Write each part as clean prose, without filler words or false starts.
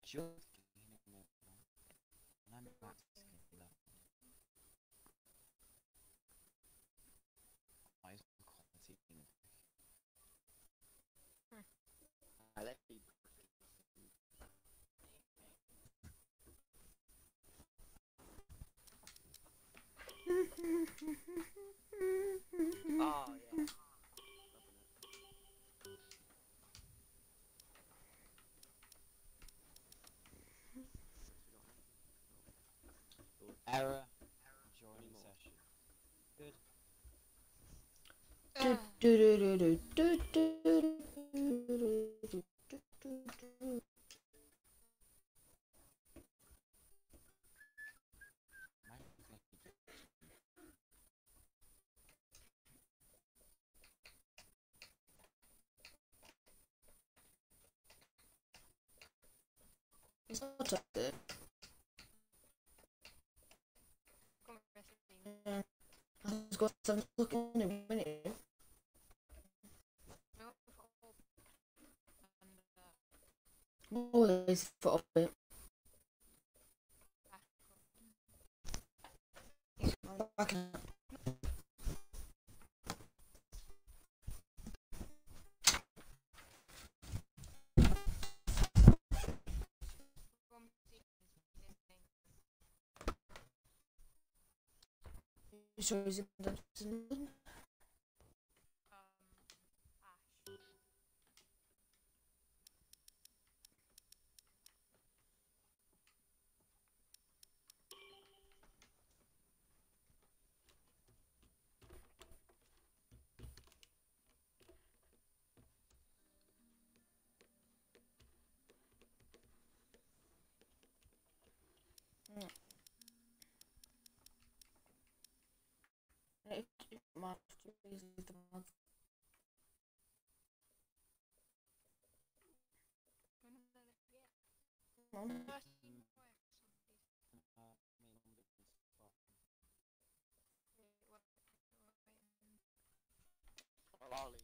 just getting it now. And I'm asking that. Eyes quality in it. I let you. Oh yeah. Error. Joining session. Good. It's not so good. Yeah. I was got some looking in a minute. Always for it. I can. Sure, is it? It might be the month. I'll leave Georgie like you. Alright,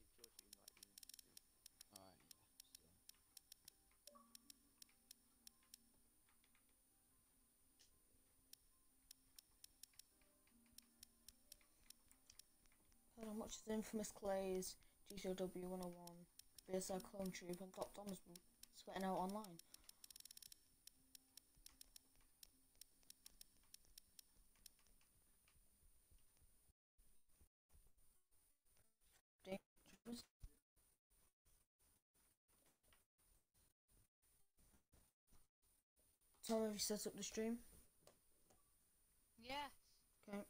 Hold on, watch the infamous Clay's GCW 101 BSI Clone Troop and Top Thomas sweating out online. Dangerous. Tom, have you set up the stream? Yes. Okay.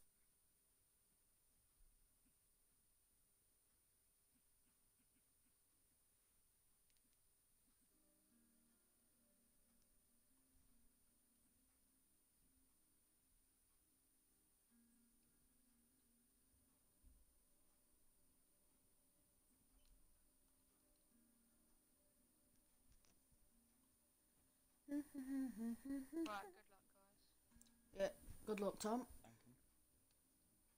Right, good luck, guys. Yeah, good luck, Tom. thank you.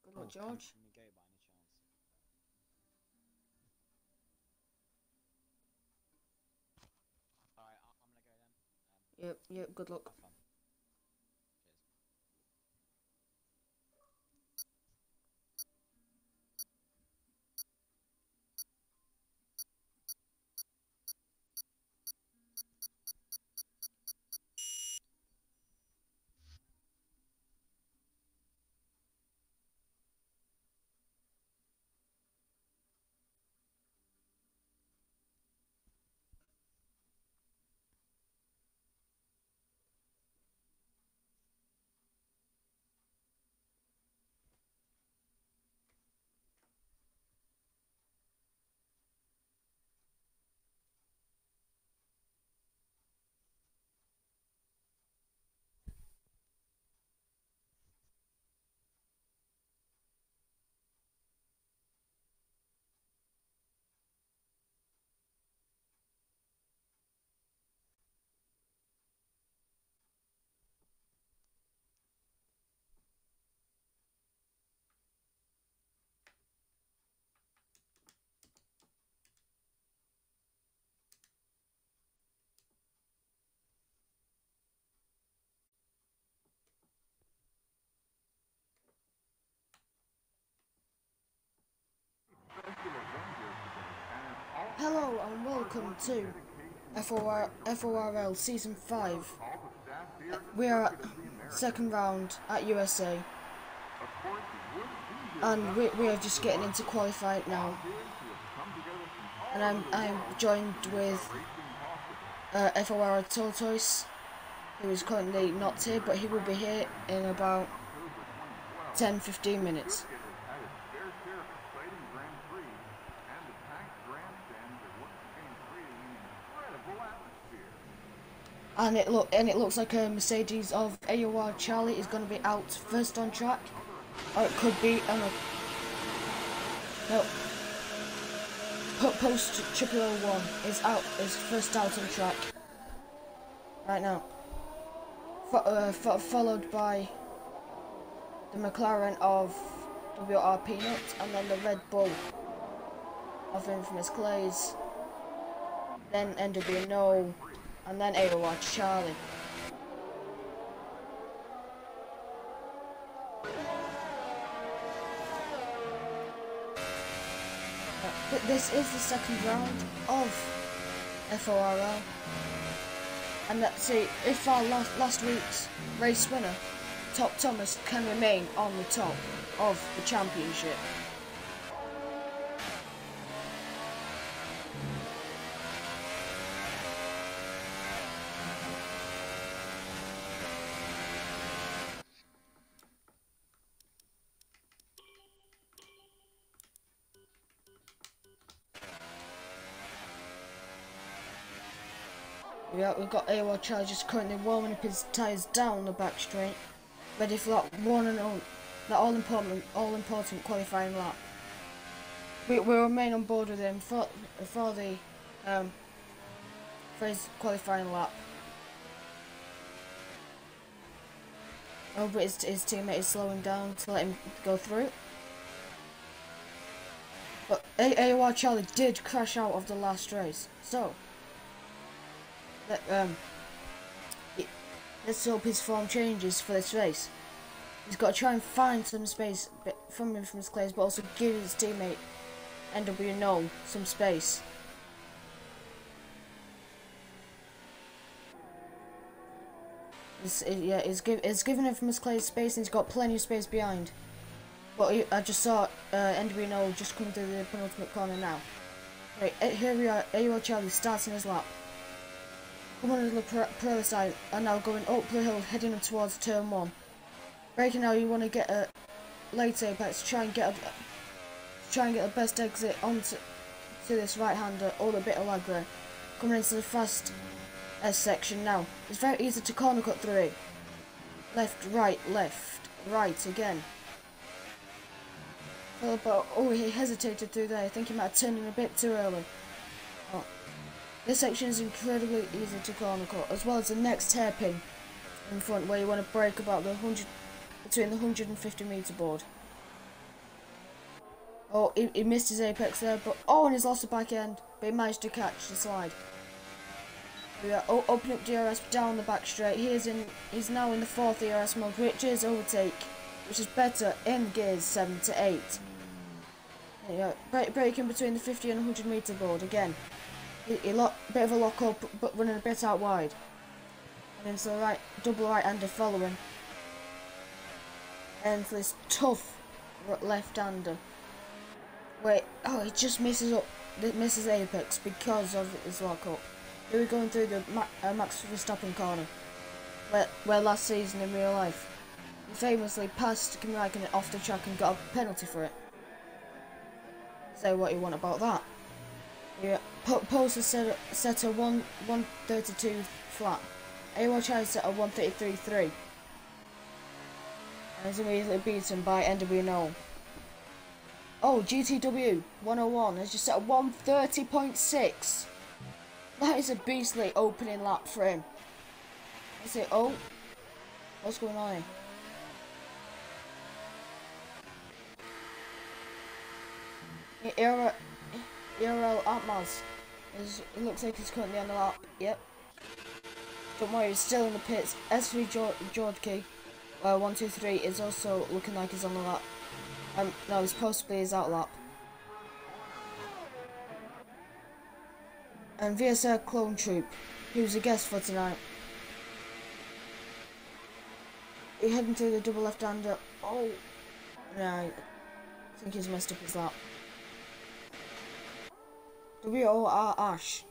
Good luck, George. Can we go by any chance? Alright, I'm gonna go then. Yep, good luck. Have fun. Hello and welcome to FORL Season 5. We are at second round at USA. And we are just getting into qualifying now. And I'm joined with FOR Tortoise, who is currently not here, but he will be here in about 10-15 minutes. And it looks like a Mercedes of AOR Charlie is going to be out first on track, or it could be no. Post 0001 is first out on track right now, followed by the McLaren of WR Peanut, and then the Red Bull of Infamous Clays, then NWNO, and then AOR Charlie. This is the second round of FORL, and let's see if our last week's race winner, Top Thomas, can remain on the top of the championship. Yeah, we've got AOR Charlie just currently warming up his tyres down the back straight, ready for that all important qualifying lap. We remain on board with him for his qualifying lap. Oh, but his teammate is slowing down to let him go through. But AOR Charlie did crash out of the last race, so let's hope his form changes for this race. He's got to try and find some space from his Clays, but also give his teammate NWNO some space. It's given him from his Clays space, and he's got plenty of space behind. But I just saw NWNO just come through the penultimate corner now. Right, here we are. AOR Charlie starting his lap. Come on to the Pirelli side, and now going up the hill, heading up towards turn 1. Braking now, you want to get a late apex, try and get the best exit onto this right-hander, or a bit of lag there. Coming into the fast S section now. It's very easy to corner cut through it. Left, right again. But he hesitated through there. I think he might have turned in a bit too early. Oh. This section is incredibly easy to corner cut, as well as the next hairpin in front, where you want to brake about between the 150 metre board. Oh, he missed his apex there, and he's lost the back end, but he managed to catch the slide. We are opening up DRS down the back straight. He's now in the 4th DRS mode, which is overtake, which is better in gears 7 to 8. Yeah, braking between the 50 and 100 metre board again. Bit of a lock up, but running a bit out wide. And into the right, double right-hander following. And for this tough left-hander. Wait, he just misses apex because of his lock up. Here we're going through the Max Verstappen corner, where last season in real life, he famously passed Kimi Raikkonen off the track and got a penalty for it. Say what you want about that. Yeah, Post is set a 132 flat. AOR Charlie set a 133.3. And is immediately beaten by NWNO. Oh, GTW 101 has just set a 130.6. That is a beastly opening lap for him. I say, what's going on here? ERL Atmaz it looks like he's currently on the lap. Yep. Don't worry, he's still in the pits. S3 Jordkey 123 is also looking like he's on the lap. No, he's possibly his out lap. and VSR Clone Troop, who's a guest for tonight. He heading to the double left-hander. Oh, no, I think he's messed up his lap. WOR Ash.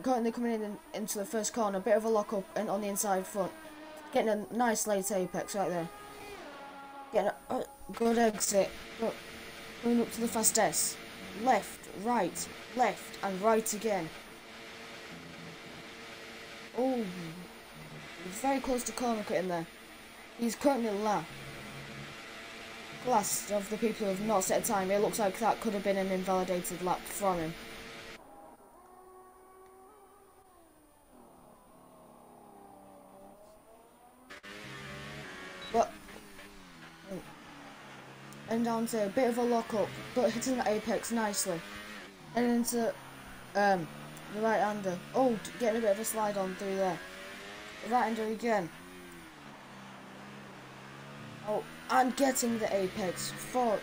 Currently coming into the first corner, bit of a lock up and on the inside front. Getting a nice late apex right there. Getting a good exit. Going up to the fast S. Left, and right again. Oh, he's very close to corner cutting there. He's currently last of the people who have not set a time. It looks like that could have been an invalidated lap from him. But and down to a bit of a lock up, but hitting the apex nicely. And into the right hander. Oh, getting a bit of a slide on through there. The right hander again. Oh, and getting the apex for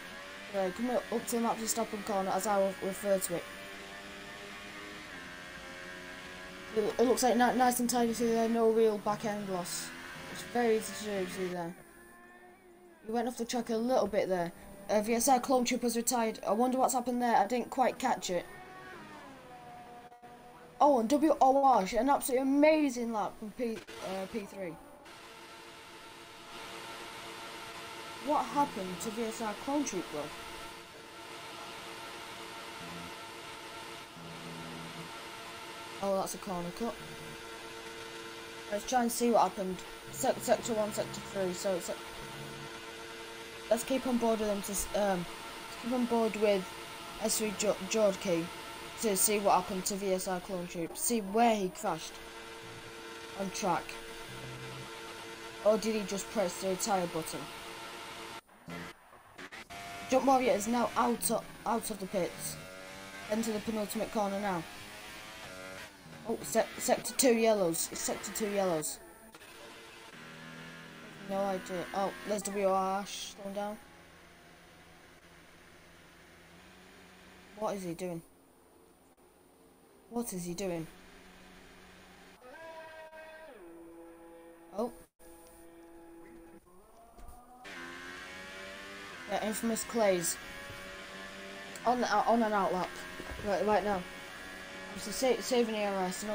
coming up to the map to stop and corner, as I will refer to it. It looks like nice and tidy through there, no real back end loss. It's very easy to do through there. He went off the track a little bit there. VSR Clone Troop has retired. I wonder what's happened there. I didn't quite catch it. Oh, and WOR, an absolutely amazing lap from P3. What happened to VSR Clone Troop though? Oh, that's a corner cut. Let's try and see what happened. Sector 1, Sector 3, so it's let's keep on board with them to keep on board with S3 George Key to see what happened to VSR Clone Troop. See where he crashed on track. Or did he just press the retire button? Jump Warrior is now out of the pits. Into the penultimate corner now. Oh, sector 2 yellows. It's sector 2 yellows. No idea. Oh, there's WR Ash slowing down. What is he doing? What is he doing? Oh. Yeah, infamous Clays. On an out lap. Right now. It's saving ERS and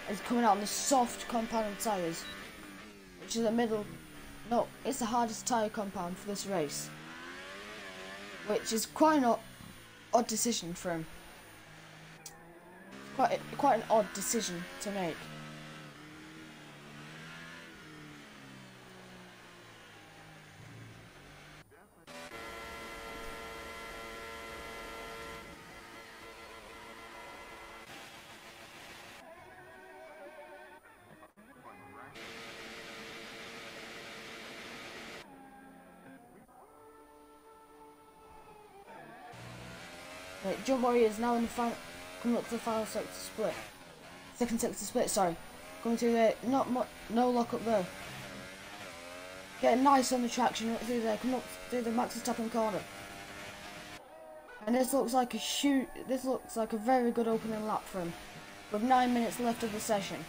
it's coming out on the soft compound tyres. Which is the middle. No, it's the hardest tyre compound for this race. Which is quite an odd decision for him. Quite an odd decision to make. Right, Jump Warrior is now in the final, coming up to the final sector split. Second sector split, sorry. Going through there, no lock up there. Getting nice on the traction up through there, coming up through the Max Verstappen corner. And this looks like a very good opening lap for him. With 9 minutes left of the session.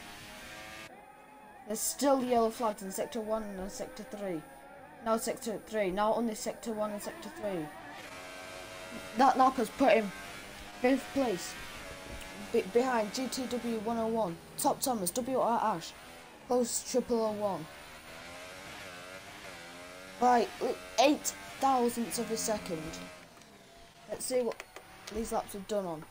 There's still yellow flags in sector 1 and sector 3. Now sector 3, now only sector 1 and sector 3. That lap has put him 5th place behind GTW 101, Top Thomas, WR Ash, Close 0001 by 8 thousandths of a second. Let's see what these laps have done on.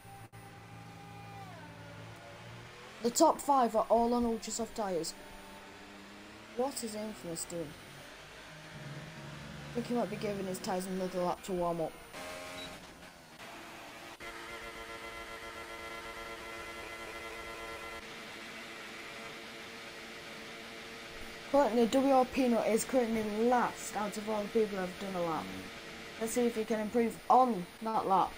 The top 5 are all on ultra soft tyres. What is Infamous doing? I think he might be giving his tyres another lap to warm up. Currently, WR Peanut is currently last out of all the people who have done a lap. Let's see if he can improve on that lap.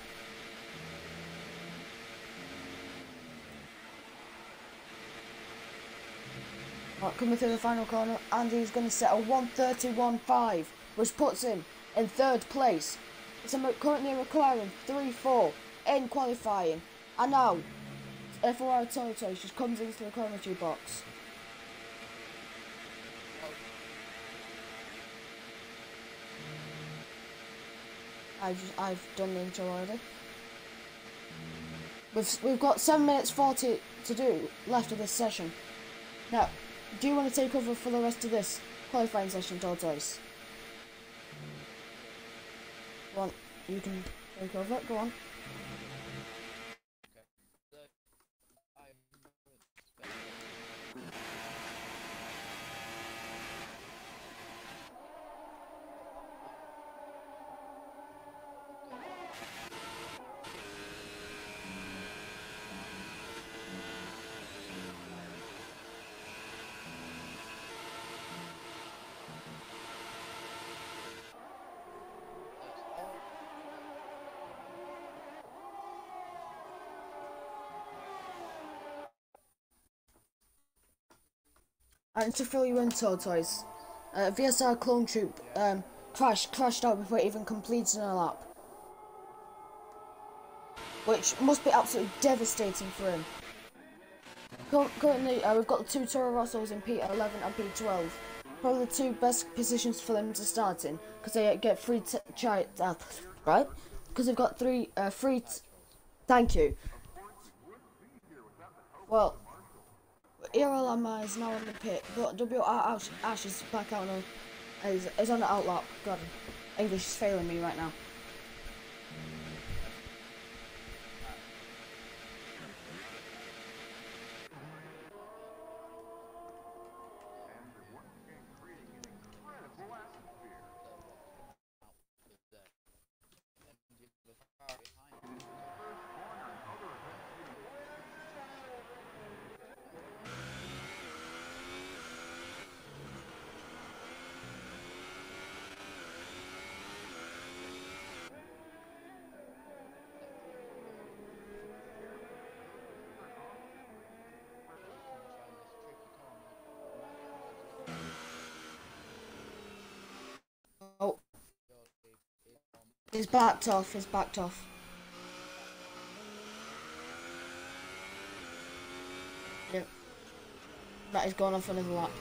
Right, coming through the final corner, and he's going to set a 1:31.5, which puts him in 3rd place. It's currently a McLaren 3-4 in qualifying, and now FORL Toyota just comes into the commentary box. I've done the intro already. We've got 7 minutes 40 to do left of this session. Now, do you want to take over for the rest of this qualifying session, Tortoise? Go on, you can take over. Go on. And to fill you in, Tortoise, VSR Clone Troop crashed out before it even completed a lap, which must be absolutely devastating for him. Currently, we've got the 2 Toro Rossos in P11 and P12, probably the 2 best positions for them to start in, because they get free right? Because they've got 3 free. Thank you. Well. ERLMI is now on the pit, but WR Ash is back out on is on the outlap. God, English is failing me right now. Oh, he's backed off. He's backed off. Yep. That is going off another lap.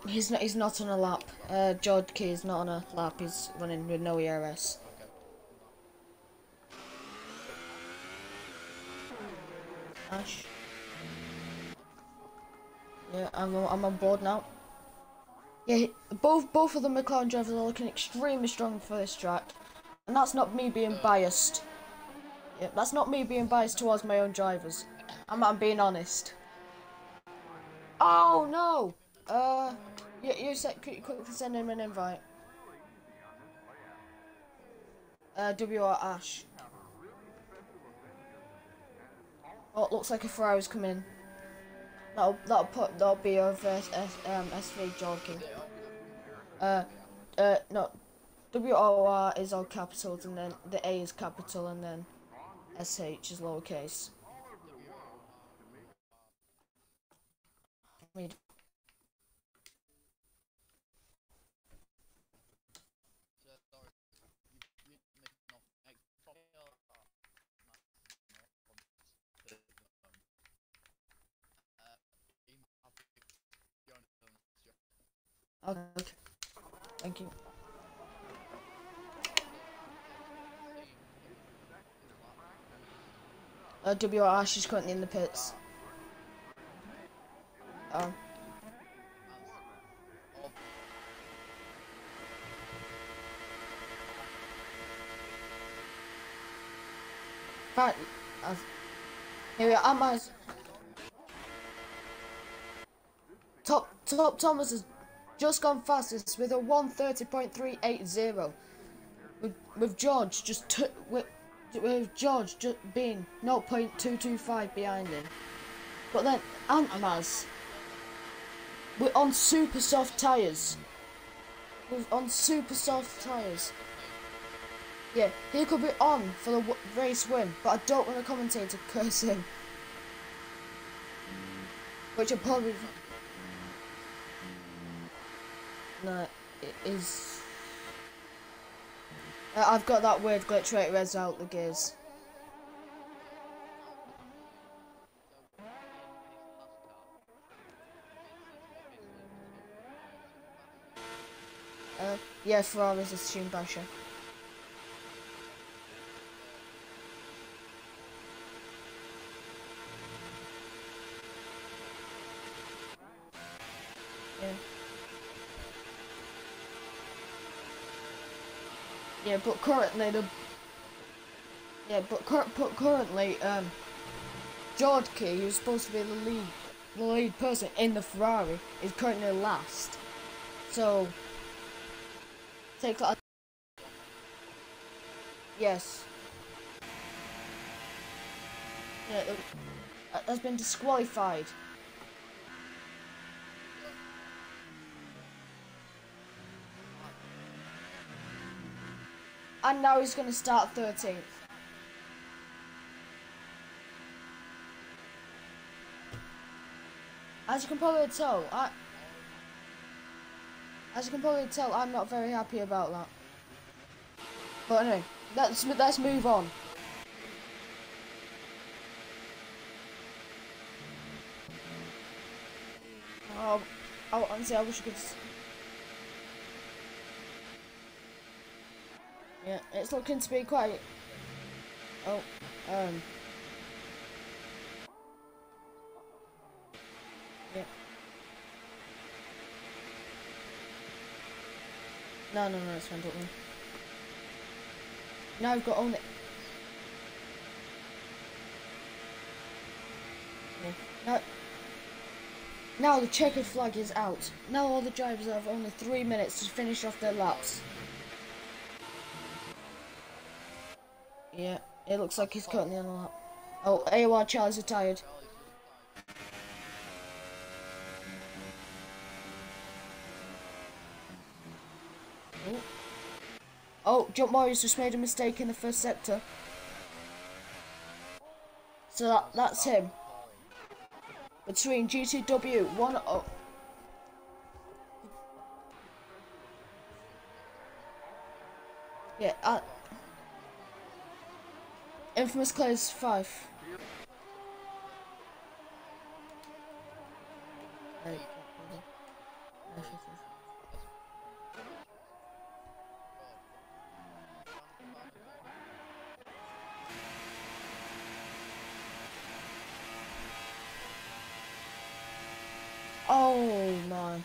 He's not on a lap. George Key is not on a lap. He's running with no ERS. Ash. Yeah, I'm on board now. Yeah, both of the McLaren drivers are looking extremely strong for this track, and that's not me being biased. Yeah, that's not me being biased towards my own drivers. I'm being honest. Oh no! You said quickly send him an invite. WR Ash. Oh, it looks like a Ferrari's coming in. That'll be over SV jogging. No, WOR is all capitals, and then the A is capital, and then SH is lowercase. Okay. Thank you. WR, she's currently in the pits. Fact, here we are. Top Thomas has just gone fastest with a 1:30.380. With George with George just being 0.225 behind him. But then Antmaz, we're on super soft tyres. Yeah, he could be on for the race win, but I don't want to commentate to curse him. Which I probably... No, it is... I've got that weird glitch rate res out the gears. Yeah, Ferrari's a tune basher. Yeah, but currently George Key, who's supposed to be the lead person in the Ferrari, is currently last. So take that. Yes. Yeah, has been disqualified. And now he's going to start 13th. As you can probably tell, I'm not very happy about that. But anyway, let's move on. Honestly, I wish I could. Yeah, it's looking to be quite. Yeah. No, it's fine, don't worry. Now I've got only. Yeah. Now the checkered flag is out. Now all the drivers have only 3 minutes to finish off their laps. Yeah, it looks like he's currently on the lap. Oh, AOR Charlie's retired. Oh, Jump Morris just made a mistake in the first sector. So that's him. Between GTW 1-0. Yeah, Infamous Clays 5. Oh man.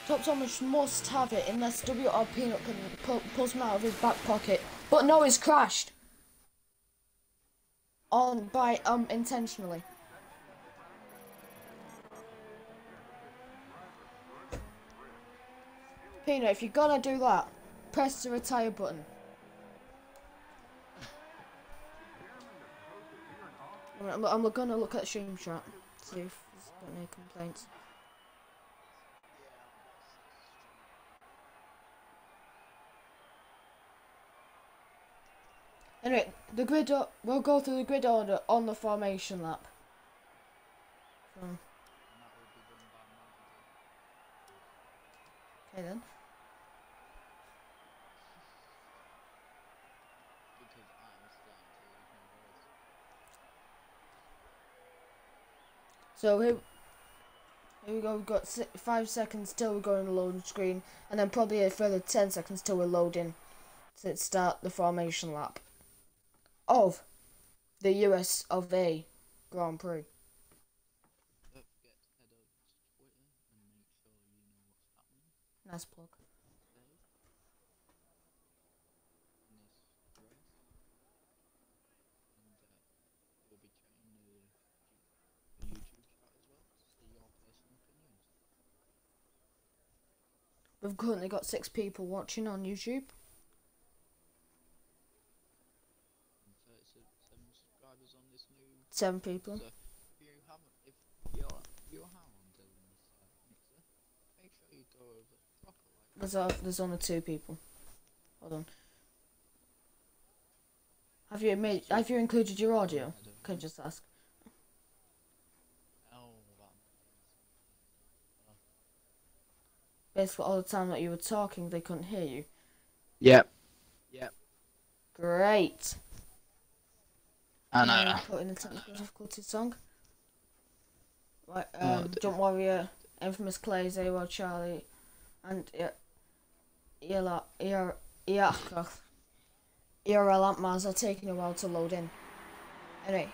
Top Thomas must have it unless WR Peanut can pulls him out of his back pocket. But no, he's crashed. Intentionally. Peanut, if you're gonna do that, press the retire button. I'm gonna look at the stream chat, see if there's any complaints. Anyway, we'll go through the grid order on the formation lap. Okay then. So here we go. We've got 5 seconds till we're going to load screen, and then probably a further 10 seconds till we're loading to start the formation lap of the US of A Grand Prix. Nice plug. We've currently got 6 people watching on YouTube. 37 subscribers on this new. 7 people. So if you haven't, if you're hound in this mixer, make sure you go over proper like. There's only 2 people. Hold on. Have you included your audio? Can I just ask? Oh, that. Basically, all the time that you were talking, they couldn't hear you. Yep. Great. I know. Put in the technical difficulty song. Right, Jump Warrior, Infamous Clays, AWOL Charlie, and ERL Antmars are taking a while to load in. Anyway,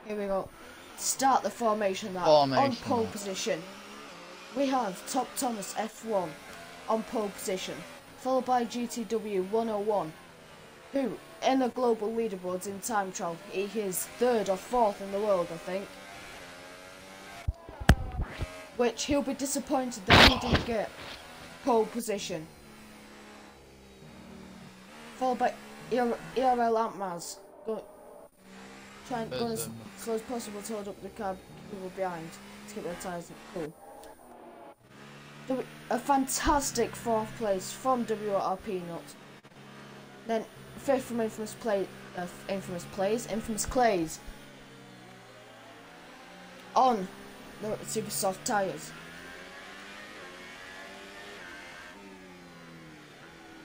here we go. Start the formation lap. On pole position, we have Top Thomas F1 on pole position, followed by GTW 101, who in the global leaderboards in time trial, he is 3rd or 4th in the world, I think. Which he'll be disappointed that he didn't get pole position. Followed by ERL Antmars, going as slow as possible to hold up the cab people behind to keep their tyres cool. A fantastic 4th place from WRP Nut. Then 5th from Infamous Clays on the super soft tyres.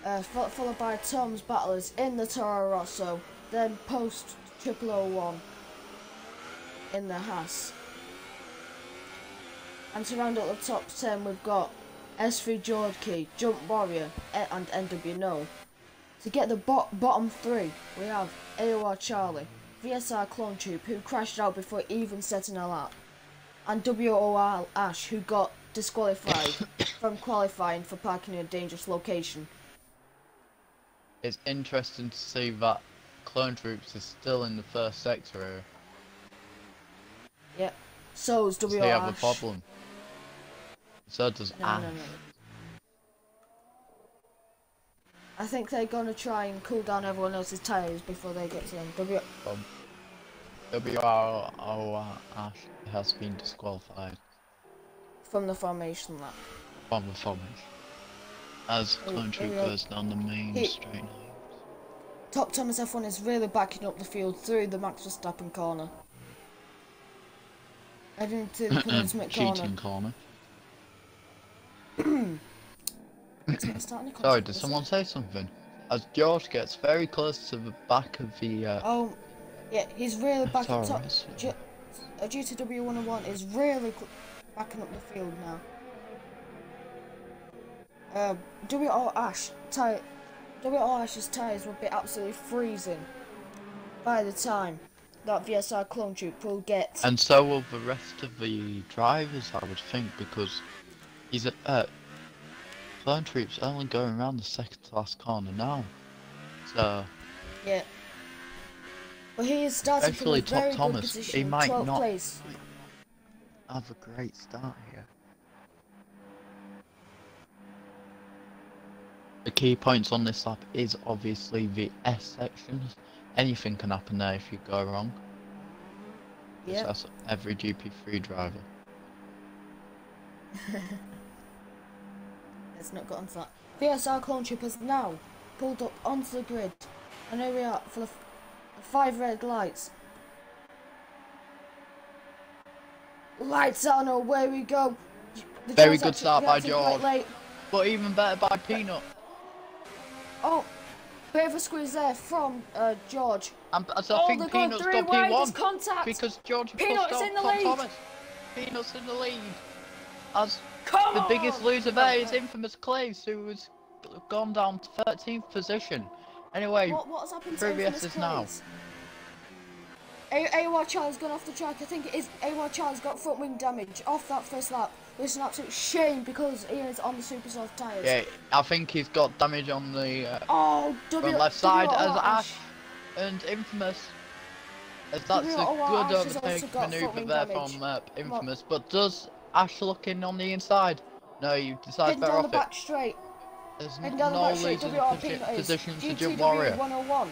Followed by Tom's Battlers in the Toro Rosso, then post 0001 in the Haas. And to round up the top 10, we've got S3 George, Jump Warrior, and NW No. To get the bottom 3, we have AOR Charlie, VSR Clone Troop, who crashed out before even setting a lap, and WOR Ash, who got disqualified from qualifying for parking in a dangerous location. It's interesting to see that Clone Troops is still in the first sector here. Yep. So is WOR They have a Ash. problem. So does Ash. No. I think they're gonna try and cool down everyone else's tyres before they get to them. WRO Ash has been disqualified From the formation lap. from the formation. As Clone Troop goes down the main straight line. Top Thomas F1 is really backing up the field through the Max Verstappen corner. Heading into the penultimate Cheating corner. Sorry, did someone say something? As George gets very close to the back of the oh, yeah, he's really backing up. Taurus. GTW 101 is really backing up the field now. WO Ash's tyres will be absolutely freezing by the time that VSR Clone Troop will get. And so will the rest of the drivers, I would think, because he's Clone Troop's only going around the second to last corner now. So yeah. But he is starting from a Top very Thomas, good position, he might 12th not place. have a great start here. The key points on this lap is obviously the S sections. Anything can happen there if you go wrong. Yeah. That's every GP3 driver. Let's not get onto that. VSR Clone Troop has now pulled up onto the grid. And here we are for the 5 red lights. Lights on, away we go. Very good start by George. But even better by Peanut. Oh, bit of a squeeze there from George. And as I think Peanut's got P1 because George Peanut's pushed in the off lead. Thomas. Peanut's in the lead. As Come the on! biggest loser there is Infamous Clays, who has gone down to 13th position. Anyway, what has happened to previous Infamous is now. Clays? AWOL Charlie's gone off the track. I think it is AWOL Charlie's got front wing damage off that first lap. It's an absolute shame because he is on the super soft tyres. Yeah, I think he's got damage on the front left side as Ash and Infamous. As that's a good overtake manoeuvre there from Infamous. But does Ash look in on the inside? No, you decide Heading better down the off back it. straight. There's Heading down the no back straight. leading WRP is position to jump GTW warrior. 101.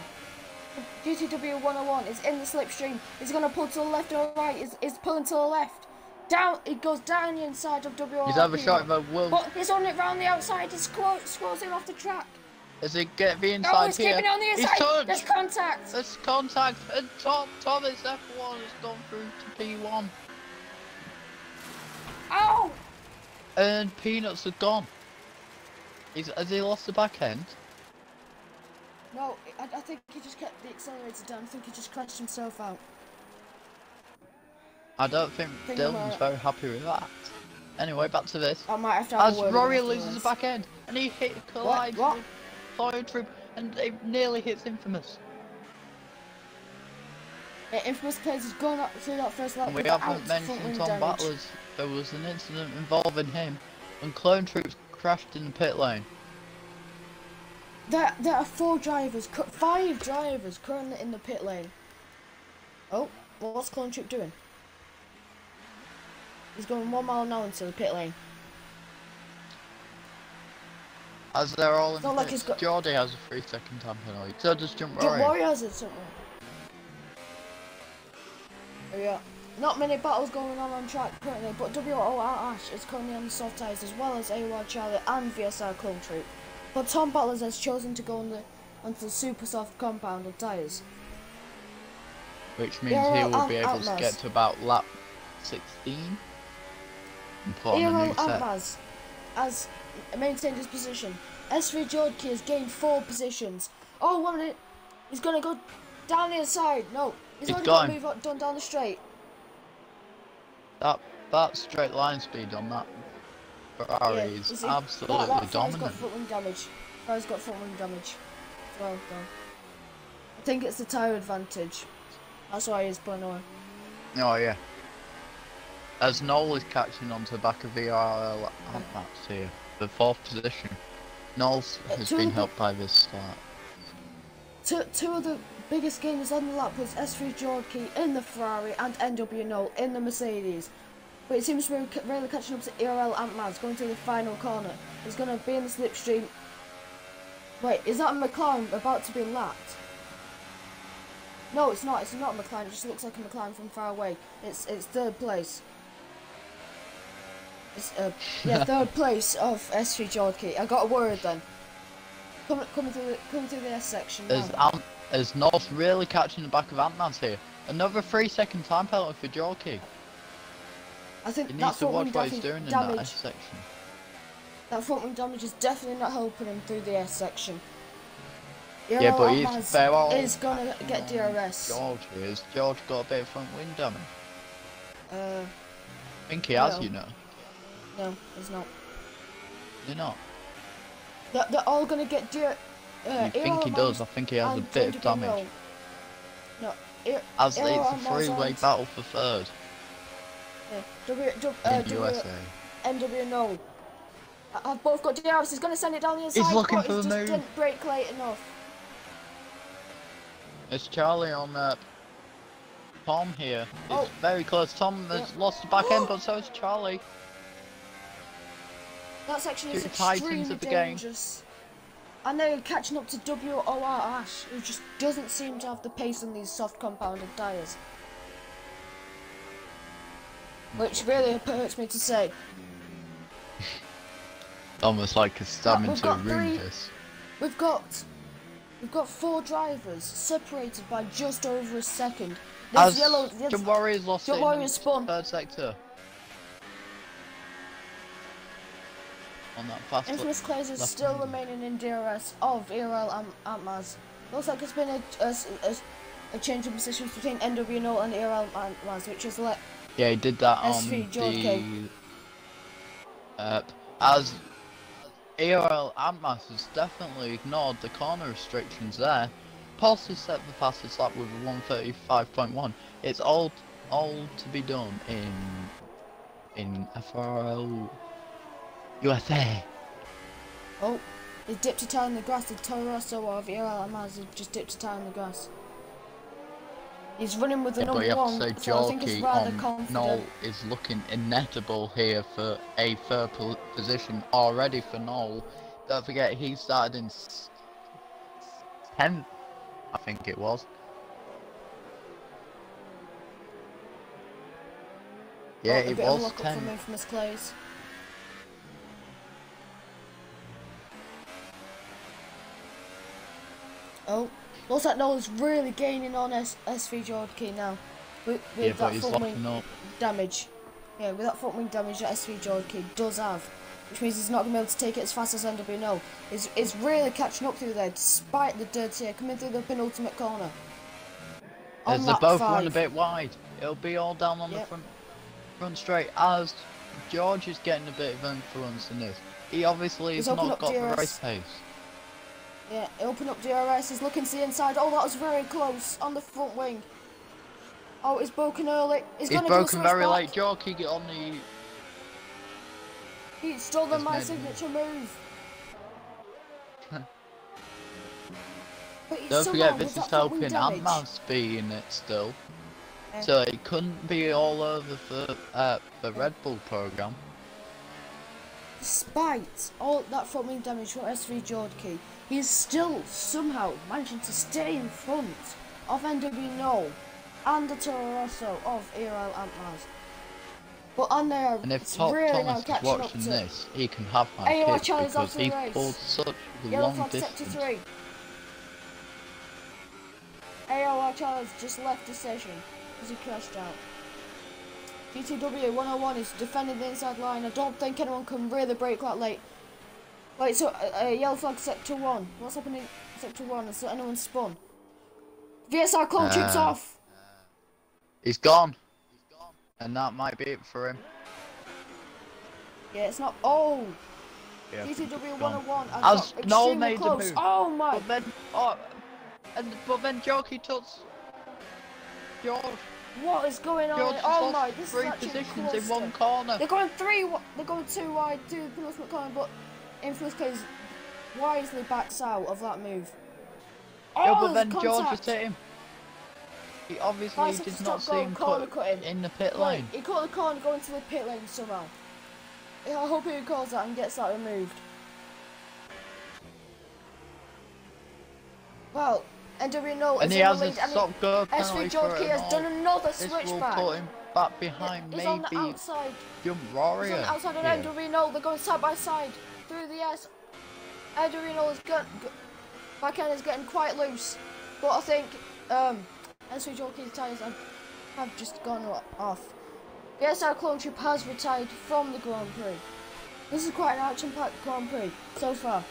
GTW 101 is in the slipstream. He's gonna pull to the left or right. Is pulling to the left. Down. It goes down the inside of WRP. He's overshot of a will. But he's on it round the outside. He scrolls in off the track. As he get the Oh, inside he's here, keeping on the he's inside. touched. There's contact. There's contact, and Thomas F1 has gone through to P1, Oh! and Peanuts are gone. Has he lost the back end? No, I think he just kept the accelerator down. I think he just crashed himself out. I don't think Think Dylan's very happy with that. Anyway, back to this. I might have to have As a word Rory with him loses the afterwards. back end, and he collides What? with Flying Troop, and it nearly hits Infamous. Yeah, Infamous Plays has gone up through that first lap. And we without haven't front mentioned wing Tom damage. Battler's. There was an incident involving him, and Clone Troops crashed in the pit lane. There are 5 drivers currently in the pit lane. Oh, what's Clone Troop doing? He's going 1 mile an hour into the pit lane. As they're all in not the like pits, he's got- Geordie has a 3-second time penalty. So does Jump Jump Rory. Warriors it something. Oh yeah. Not many battles going on track currently, but WOR Ash is currently on the soft tyres as well as AWAR Charlie and VSR Clone Troop. But Tom Battlers has chosen to go onto the super soft compound of tyres. Which means Yeah, he will be able Outlaws. to get to about lap 16 and put on a ERL new set. Antmaz has maintained his position. S3 Jodki has gained 4 positions. Oh, 1 minute. He's going to go down the inside. No, he's already got a move done down the straight. That straight line speed on that Ferrari Yeah, is you see, absolutely that Ferrari's dominant. got foot wing damage. Ferrari's got foot wing damage. Well done. I think it's the tyre advantage. That's why he's pulling away. Oh yeah. As Noel is catching onto the back of VRL Max here, the 4th position. Noel has been helped by this start. Two of the biggest gainers on the lap was S3 Jodki in the Ferrari and NW Noel in the Mercedes. But it seems we're really catching up to ERL Antmaz going through the final corner. He's going to be in the slipstream. Wait, is that a McLaren about to be lapped? No, it's not. It's not a McLaren. It just looks like a McLaren from far away. It's 3rd place. It's yeah, 3rd place of S3 Jodki. I got a word then. Coming through the S section now. As Noel's really catching the back of Antman's here. Another 3-second time penalty for Jodki. I think He that needs to front wing watch what he's doing in that damage. S section. That front wing damage is definitely not helping him through the S section. Yeah, but he's Antmaz is gonna get DRS. George got a bit of front wing damage. I think he has, no. you know. No, he's not. You're not. They're all gonna get DRS. You think he does? I think he has a bit of damage. No, As it's a 3-way battle for 3rd in USA. NW no. I've both got DRS. He's gonna send it down the inside. He's looking but for the just move. didn't brake late enough. It's Charlie on Tom here. It's very close. Tom has lost the back end, but so has Charlie. That section is Two titans extremely of the game. dangerous. And they're catching up to WOR Ash, who just doesn't seem to have the pace on these soft compounded tyres. Which really hurts me to say. Almost like a stab into a room. We've got 4 drivers separated by just over a second. There's yellow. Jump Warriors lost Jump it in Warriors spun. 3rd sector. On that fast Infamous Clays is still remaining in DRS of ERL Antmaz. Looks like it's been a change in positions between NWNO and ERL Antmaz, which has let yeah, he did that on SV the as ERL Antmas has definitely ignored the corner restrictions there. Pulse has set the fastest lap with a 1:35.1. It's all to be done in FORL USA. Oh, he dipped a tire in the grass. The Toro Rosso of ERL Antmaz just dipped a tire in the grass. He's running with the Yeah, but number you have one, to say so I think he's Jockey rather on confident. Knoll is looking inettable here for a third position already for Knoll. Don't forget he started in 10th, I think it was. Yeah, a it bit of was luck up 10. from Infamous Clays. Oh, looks like Noel's really gaining on SV Jockey now. With Yeah, but that he's front wing locking up. damage. Yeah, with that front wing damage that SV Jockey does have. Which means he's not going to be able to take it as fast as NWNO. It's really catching up through there despite the dirty air coming through the penultimate corner. As they both run a bit wide, it'll be all down on the front straight as George is getting a bit of influence in this. He obviously has not got the race pace. Yeah, open up DRS, he's looking to the inside. Oh, that was very close on the front wing. Oh, he's broken early. He's going to do a switch very back. late. Jockey get on the... He stole my signature move. Don't forget this is helping Ant-Man's being it still. So it couldn't be all over for the Red Bull program. Despite all that front wing damage from SV Jockey, he is still somehow managing to stay in front of NWNO and the Toro Rosso of ERL Ant-Maz. But on there, and if it's Top really Thomas now is catching up watching to this, he can have my AOR kids challenge because after the he's race. pulled such Yellow long flag distance. sector 3. AOR challenge just left the session because he crashed out. GTW 101 is defending the inside line. I don't think anyone can really break that late. Wait, so yellow flag sector 1. What's happening in sector 1? Has anyone spun? VSR clone chips off. He's gone. And that might be it for him. Yeah, it's not. Oh! Yeah, GTW 101 as Noel extremely made close. the move. Oh my! But then Jockey touched George. What is going on? George Oh my! This three is actually positions cluster. in one corner. They're going They're going too wide to the penultimate corner, but Infamous Clays wisely backs out of that move. Oh, yeah, but then contact. George just hit him. He obviously did not see him cut in the pit lane. He caught the corner going to the pit lane somehow. I hope he recalls that and gets that removed. Well, NWNO and he has a stop-go penalty SV Jockey has done another this switchback. will put him back behind He's maybe on the outside. Jump Warrior. He's on the outside of NWNO. They're going side by side through the S. NWNO is back end is getting quite loose, but I think SV Jockey's tyres have just gone off. The SR Clone Troop has retired from the Grand Prix. This is quite an action-packed Grand Prix so far.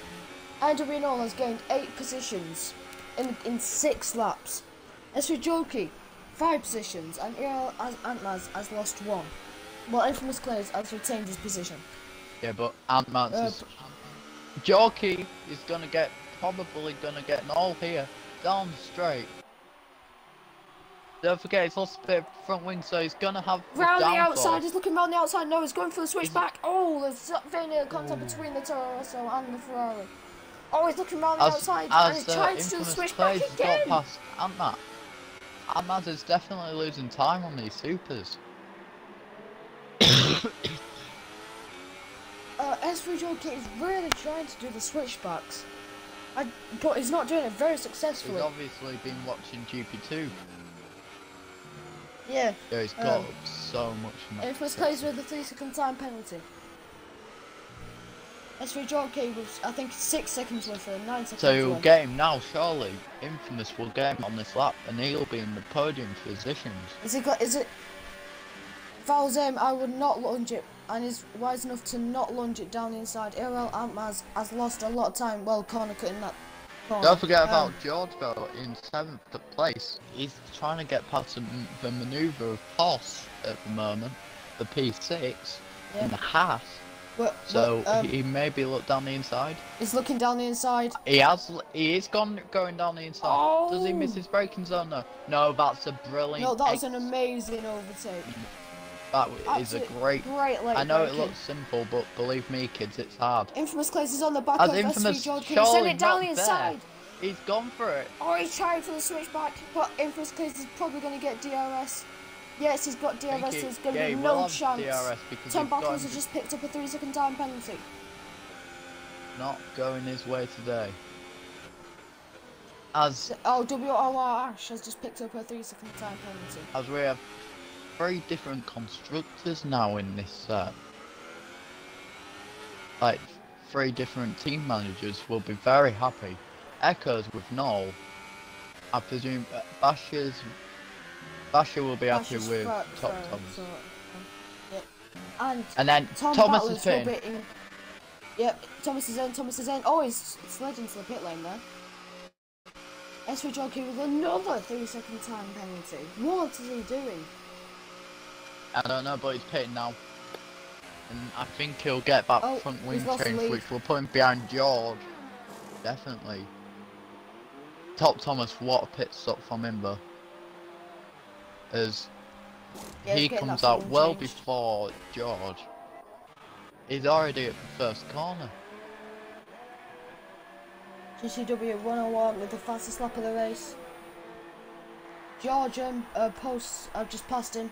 NWNO has gained 8 positions in 6 laps. SV Jockey 5 positions, and ERL Ant-Maz has lost 1. While Infamous Clays has retained his position. Yeah, but Ant-Maz is... Jockey is probably gonna get an all here, down straight. Don't forget, he's lost a bit of front wing, so he's gonna have round the outside. He's looking round the outside. No, he's going for the switch back. Oh, there's very near contact between the Toro Rosso and the Ferrari. Oh, he's looking round the outside and he's trying to do the switch back again. Got past Ant-Maz. Ant-Maz is definitely losing time on these supers. SV Jockey is really trying to do the switchbacks, but he's not doing it very successfully. He's obviously been watching GP2. Yeah. Yeah, he's got so much. Infamous Clays with the 3-second time penalty. SV Jockey was, I think, 6 seconds worth of 9 seconds. So he'll get him now, surely. Infamous will get him on this lap, and he'll be in the podium positions. Is it? If I was him, I would not lunge it, and he's wise enough to not lunge it down the inside. ERL Ant-Maz has lost a lot of time corner cutting that corner. Don't forget about George though, in 7th place. He's trying to get past the manoeuvre of Poss at the moment, the P6, in the Haas. He maybe look down the inside. He's looking down the inside. He is going down the inside. Oh. Does he miss his braking zone though? No, that's a brilliant. No, that was an amazing overtake. That is a great late I know braking. it looks simple, but believe me, kids, it's hard. Infamous Clays is on the back of SV Jockey. Send it down the inside. He's gone for it. Oh, he's trying for the switchback, but in first place he's probably going to get DRS. Yes, he's got DRS, so there's going to be no chance. DRS because Tom Battles has just picked up a 3-second time penalty. Not going his way today. As WRR Ash has just picked up a 3-second time penalty. As we have 3 different constructors now in this set. Like 3 different team managers will be very happy. Echoes with Noel. I presume Basher will be happy with Top Thomas. And then Thomas is pitting. Yep, Thomas is in. Oh, he's slid into the pit lane there. S3 Jockey with another 3-second time penalty. What is he doing? I don't know, but he's pitting now. And I think he'll get back front wing change, which will put him behind George. Definitely. Top Thomas, what a pit stop from him though. As he comes out well before George. He's already at the first corner. GCW 101 with the fastest lap of the race. George posts, I've just passed him.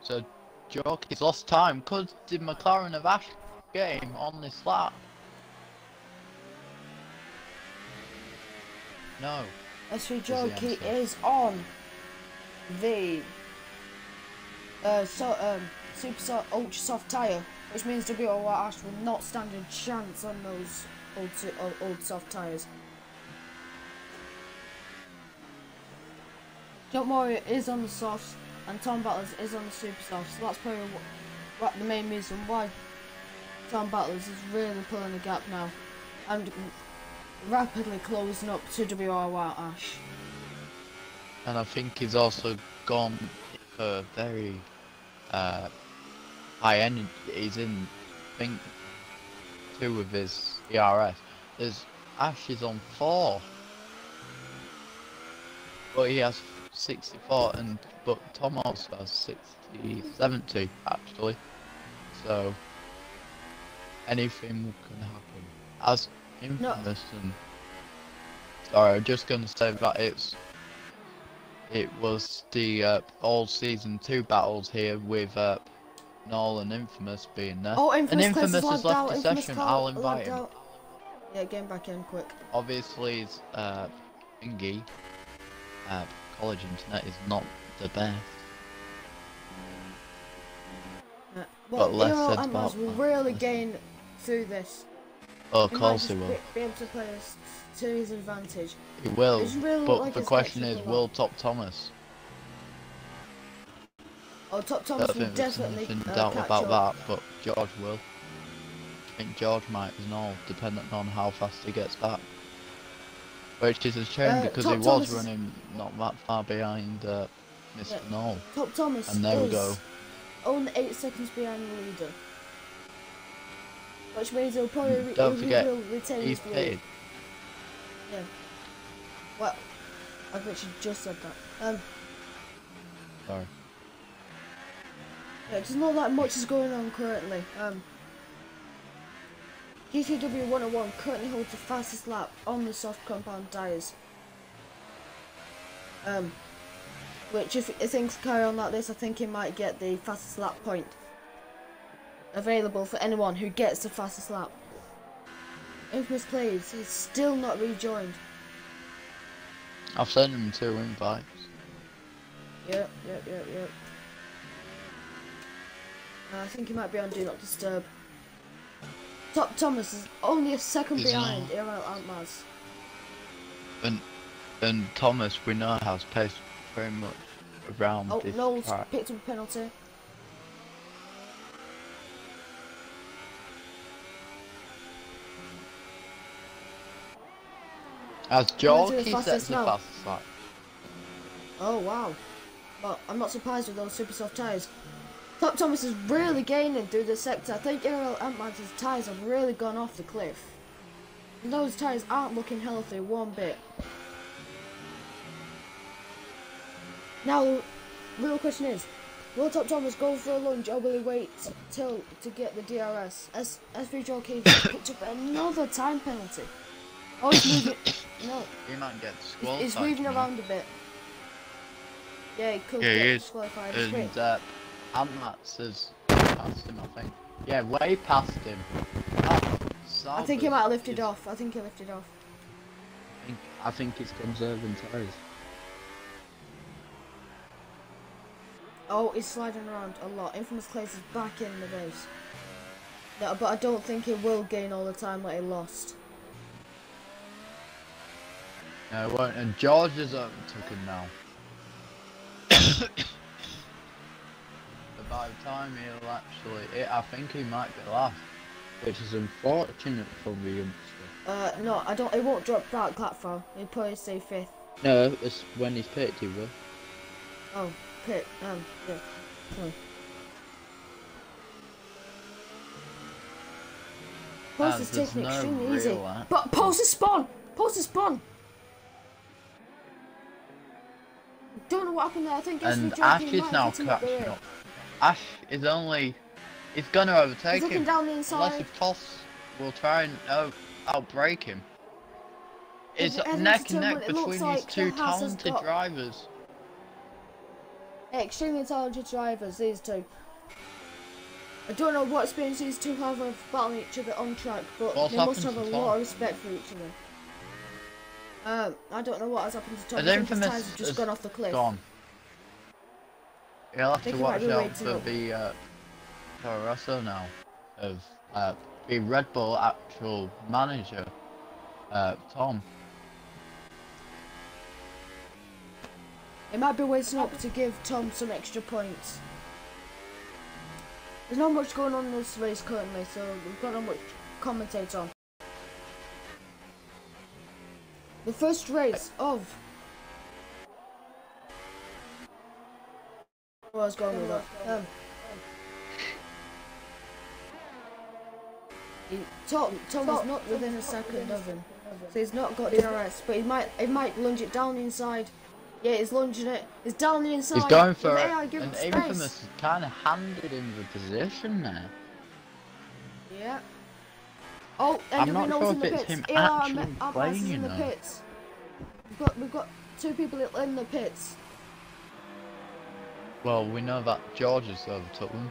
So Jockey's lost time. Could the McLaren of Ash game on this lap? No. S3 Jockey is on the super soft, ultra soft tyre, which means WR Ash will not stand a chance on those old soft tyres. John Moria is on the softs and Tom Battles is on the super softs, so that's probably what the main reason why Tom Battles is really pulling the gap now and rapidly closing up to WR Ash. And I think he's also gone for very high energy. He's in, I think, 2 with his ERS. There's Ash is on 4, but he has 64, but Tom also has 60, 70 actually. So anything can happen. As Infamous and sorry, I'm just gonna say that it was the all season 2 battles here with Noel and Infamous being there. Oh, Infamous, and Infamous has left the session. I'll invite him. Yeah, get him back in quick. Obviously, his thingy, college internet is not the best. Well, but less said about will really gain through this. Oh, of course he will. Be able to play to his advantage. He will, really but like the question is, will Top Thomas? Oh, Top Thomas will definitely doubt about that, but George will. I think George might as well, depending on how fast he gets back. Which is a shame because he was running not that far behind Mr. Noel. Top Thomas and there we go. Only 8 seconds behind the leader. Which means he'll probably Don't forget, retain he's his lead. pitted. Yeah. Well, I've literally just said that. Sorry. Yeah, there's not that much is going on currently. GCW 101 currently holds the fastest lap on the soft compound tyres. Which if things carry on like this, I think he might get the fastest lap point available for anyone who gets the fastest lap. Infamous Plays is still not rejoined. I've sent him 2 invites. Yep. I think he might be on Do Not Disturb. Top Thomas is only a second behind Irel Antmaz. And Thomas, we know, has paced very much around this Noel's track. picked up a penalty. As George, he sets the fastest lap. Oh wow. Well, I'm not surprised with those super soft tyres. Top Thomas is really gaining through the sector. I think Irel Antman's tyres have really gone off the cliff. And those tyres aren't looking healthy one bit. Now, the real question is, Will Top Thomas go for a lunge or will he wait till to get the DRS? S3 Jockey picked up another time penalty. Oh, he's moving. No. He might get disqualified. He's moving around a bit. Yeah, he could Yeah, get he is. disqualified. And Ant-Mats has passed him, I think. Yeah, way past him. I think he might have lifted off. I think he lifted off. I think it's conserving tyres. Oh, he's sliding around a lot. Infamous Clays is back in the race. No, but I don't think he will gain all the time that he lost. No, it won't. And George has overtook him now. But by the time he'll actually, I think he might be last, which is unfortunate for the youngster. No, I don't. It won't drop that far. He'll probably stay 5th. No, it's when he's picked, he will. Oh, pit. Yeah. Sorry. Post is taking it extremely easy. But Post is spawn. Post is spawn. Don't know what happened there. I think and Ash is now catching up. Ash is only, he's gonna overtake him. Down the inside. Unless if Toss will try and outbrake him. It's neck and neck between these two talented drivers. Extremely talented drivers, these two. I don't know what experience these two have of battling each other on track, but they must have a lot of respect for each other. I don't know what has happened to Tom. I think his tires have just gone off the cliff. Gone. You'll have to watch out for the Torosso now of the Red Bull actual manager, Tom. It might be waiting up to give Tom some extra points. There's not much going on in this race currently, so we've got not much to commentate on. The first race of... Where I was going with that. Tom is not within a second of him, so he's not got DRS, but he might lunge it down the inside. Yeah, he's lunging it. He's down the inside. He's going for it, and Infamous kind of handed him the position there. Yeah. Oh, I'm not sure if it's him actually playing, you know. Pits. We've got two people in the pits. Well, we know that George has overtook them,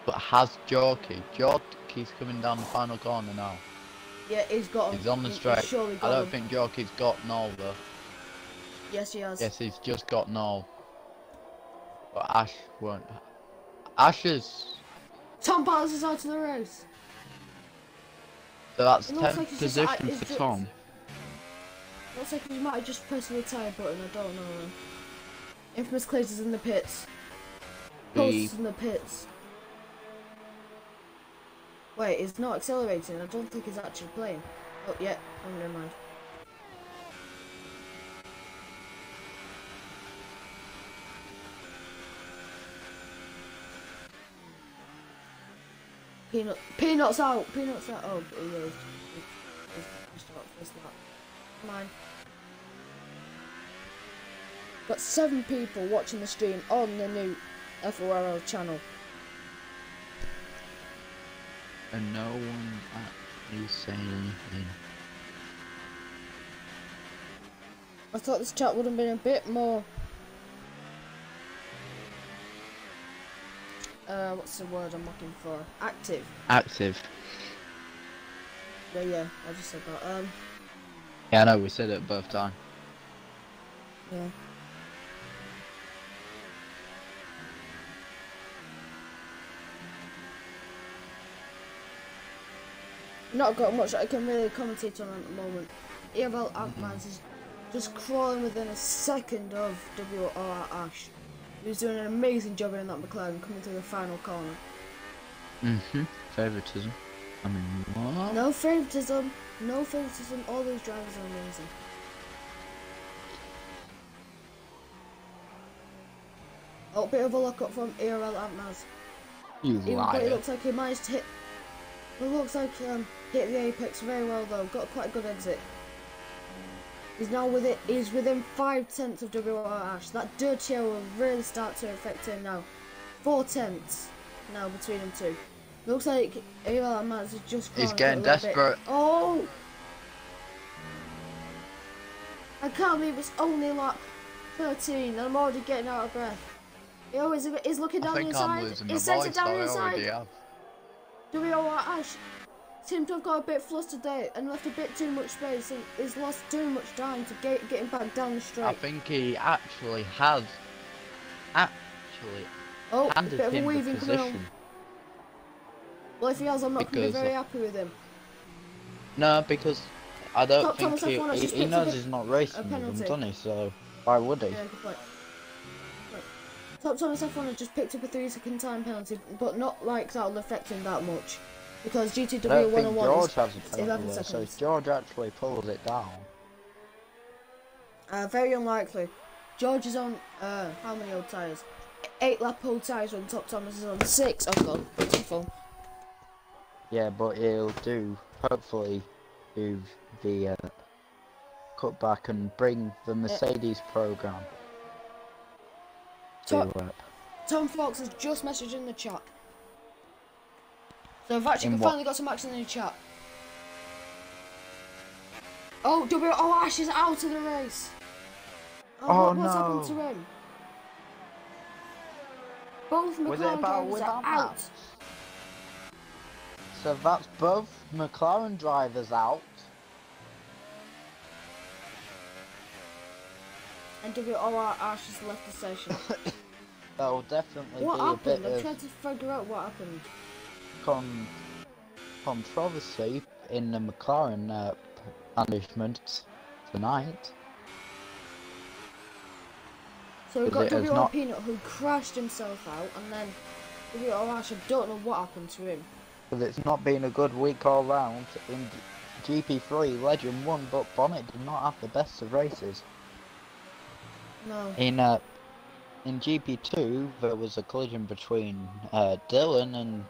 but has Jorky? Jorky's coming down the final corner now. Yeah, he's got him. He's on the straight. I don't think Jorky's got Null though. Yes, he has. Yes, he's just got Null. But Ash won't. Ash is... Tom Ballas is out of the race. So that's 10th position for Tom. Looks like he might have just pressed the tyre button, I don't know. Infamous Clays is in the pits. Post is in the pits. Wait, he's not accelerating. I don't think he's actually playing. Oh, yeah. Oh, never mind. Peanuts out. Peanuts out. Oh, yeah. He's not. Come on. Got 7 people watching the stream on the new FORL channel. And no one actually saying anything. I thought this chat would have been a bit more... what's the word I'm looking for? Active. Active. Yeah, I just said that. Yeah, I know, we said it both times. Yeah. Not got much I can really commentate on at the moment. EFL Ant-Mats is just crawling within a second of WR Ash. He's doing an amazing job in that McLaren coming through the final corner. Favoritism. I mean, what? No favoritism. No favoritism. All these drivers are amazing. Oh, bit of a lock up from ERL Ant-Mats. You liar. It looks like he managed to hit. It looks like hit the apex very well though. Got quite a good exit. He's now with it. He's within 5/10 of WR Ash. That dirt air will really start to affect him now. 4/10 now between them two. Looks like AOL and Max is just He's crawling getting a little desperate. bit. Oh! I can't believe it's only lap 13 and I'm already getting out of breath. He's looking I down the think I'm inside. losing my He's sent it voice. down I the already inside. have. WOR Ash seemed to have got a bit flustered there and left a bit too much space and he's lost too much time to getting back down the straight. I think he actually has Oh, a handed bit of a him the weaving coming on. position. Well, if he has, I'm not going to be Because, very happy with him. No, because I don't Thomas think F1 has just he picked up knows he's not racing with them, penalty. doesn't he? So why would he? Yeah, good point. Top Thomas F1 has just picked up a 3-second time penalty, but not like that'll affect him that much. Because I GTW don't think 101 George is has a penalty 11 there, so seconds. if George actually pulls it down. Very unlikely. George is on, how many old tyres? 8 lap old tyres when Top Thomas is on 6. Oh god, it's fun. Yeah, but he'll hopefully do the cutback and bring the Mercedes program to Tom Fox has just messaged in the chat. So I've actually finally got some action in the chat. Oh, Ash is out of the race. What's happened to him? Both McLaren drivers are out. So that's both McLaren drivers out. And WOR Ash has left the session. That will definitely what be happened? a bit I'm of trying to figure out what happened. controversy in the McLaren punishment tonight. So we've got WR Peanut who crashed himself out, and then WR Ash, I don't know what happened to him. Because it's not been a good week all round. In GP3, Legend won, but Bonnet did not have the best of races. No. In GP2, there was a collision between Dylan and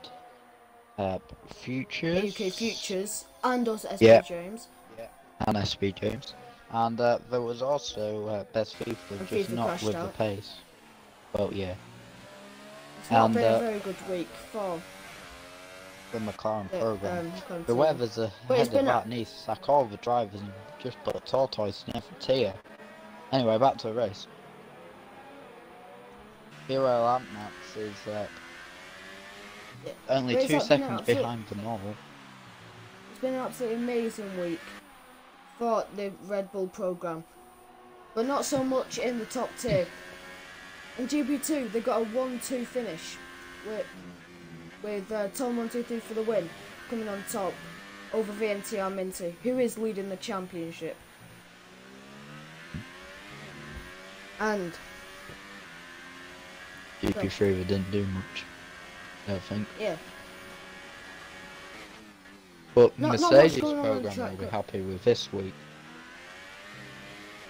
Futures. UK Futures, and also SP James. Yeah. And SP James. And there was also Best FIFA, just not with the pace. Well, yeah. It's not been a very good week for the McLaren program. The Whoever's ahead of that needs to sack all the drivers and just put a tortoise in every tier. Anyway, back to the race. Hero Lampmax is only 2 seconds behind them all. It's been an absolutely amazing week for the Red Bull program, but not so much in the top tier. In GP2, they got a 1-2 finish with Tom 123 for the win, coming on top over VNTR Minty, who is leading the championship. And GP3 didn't do much, I don't think. Yeah. But Mercedes program will be happy with this week.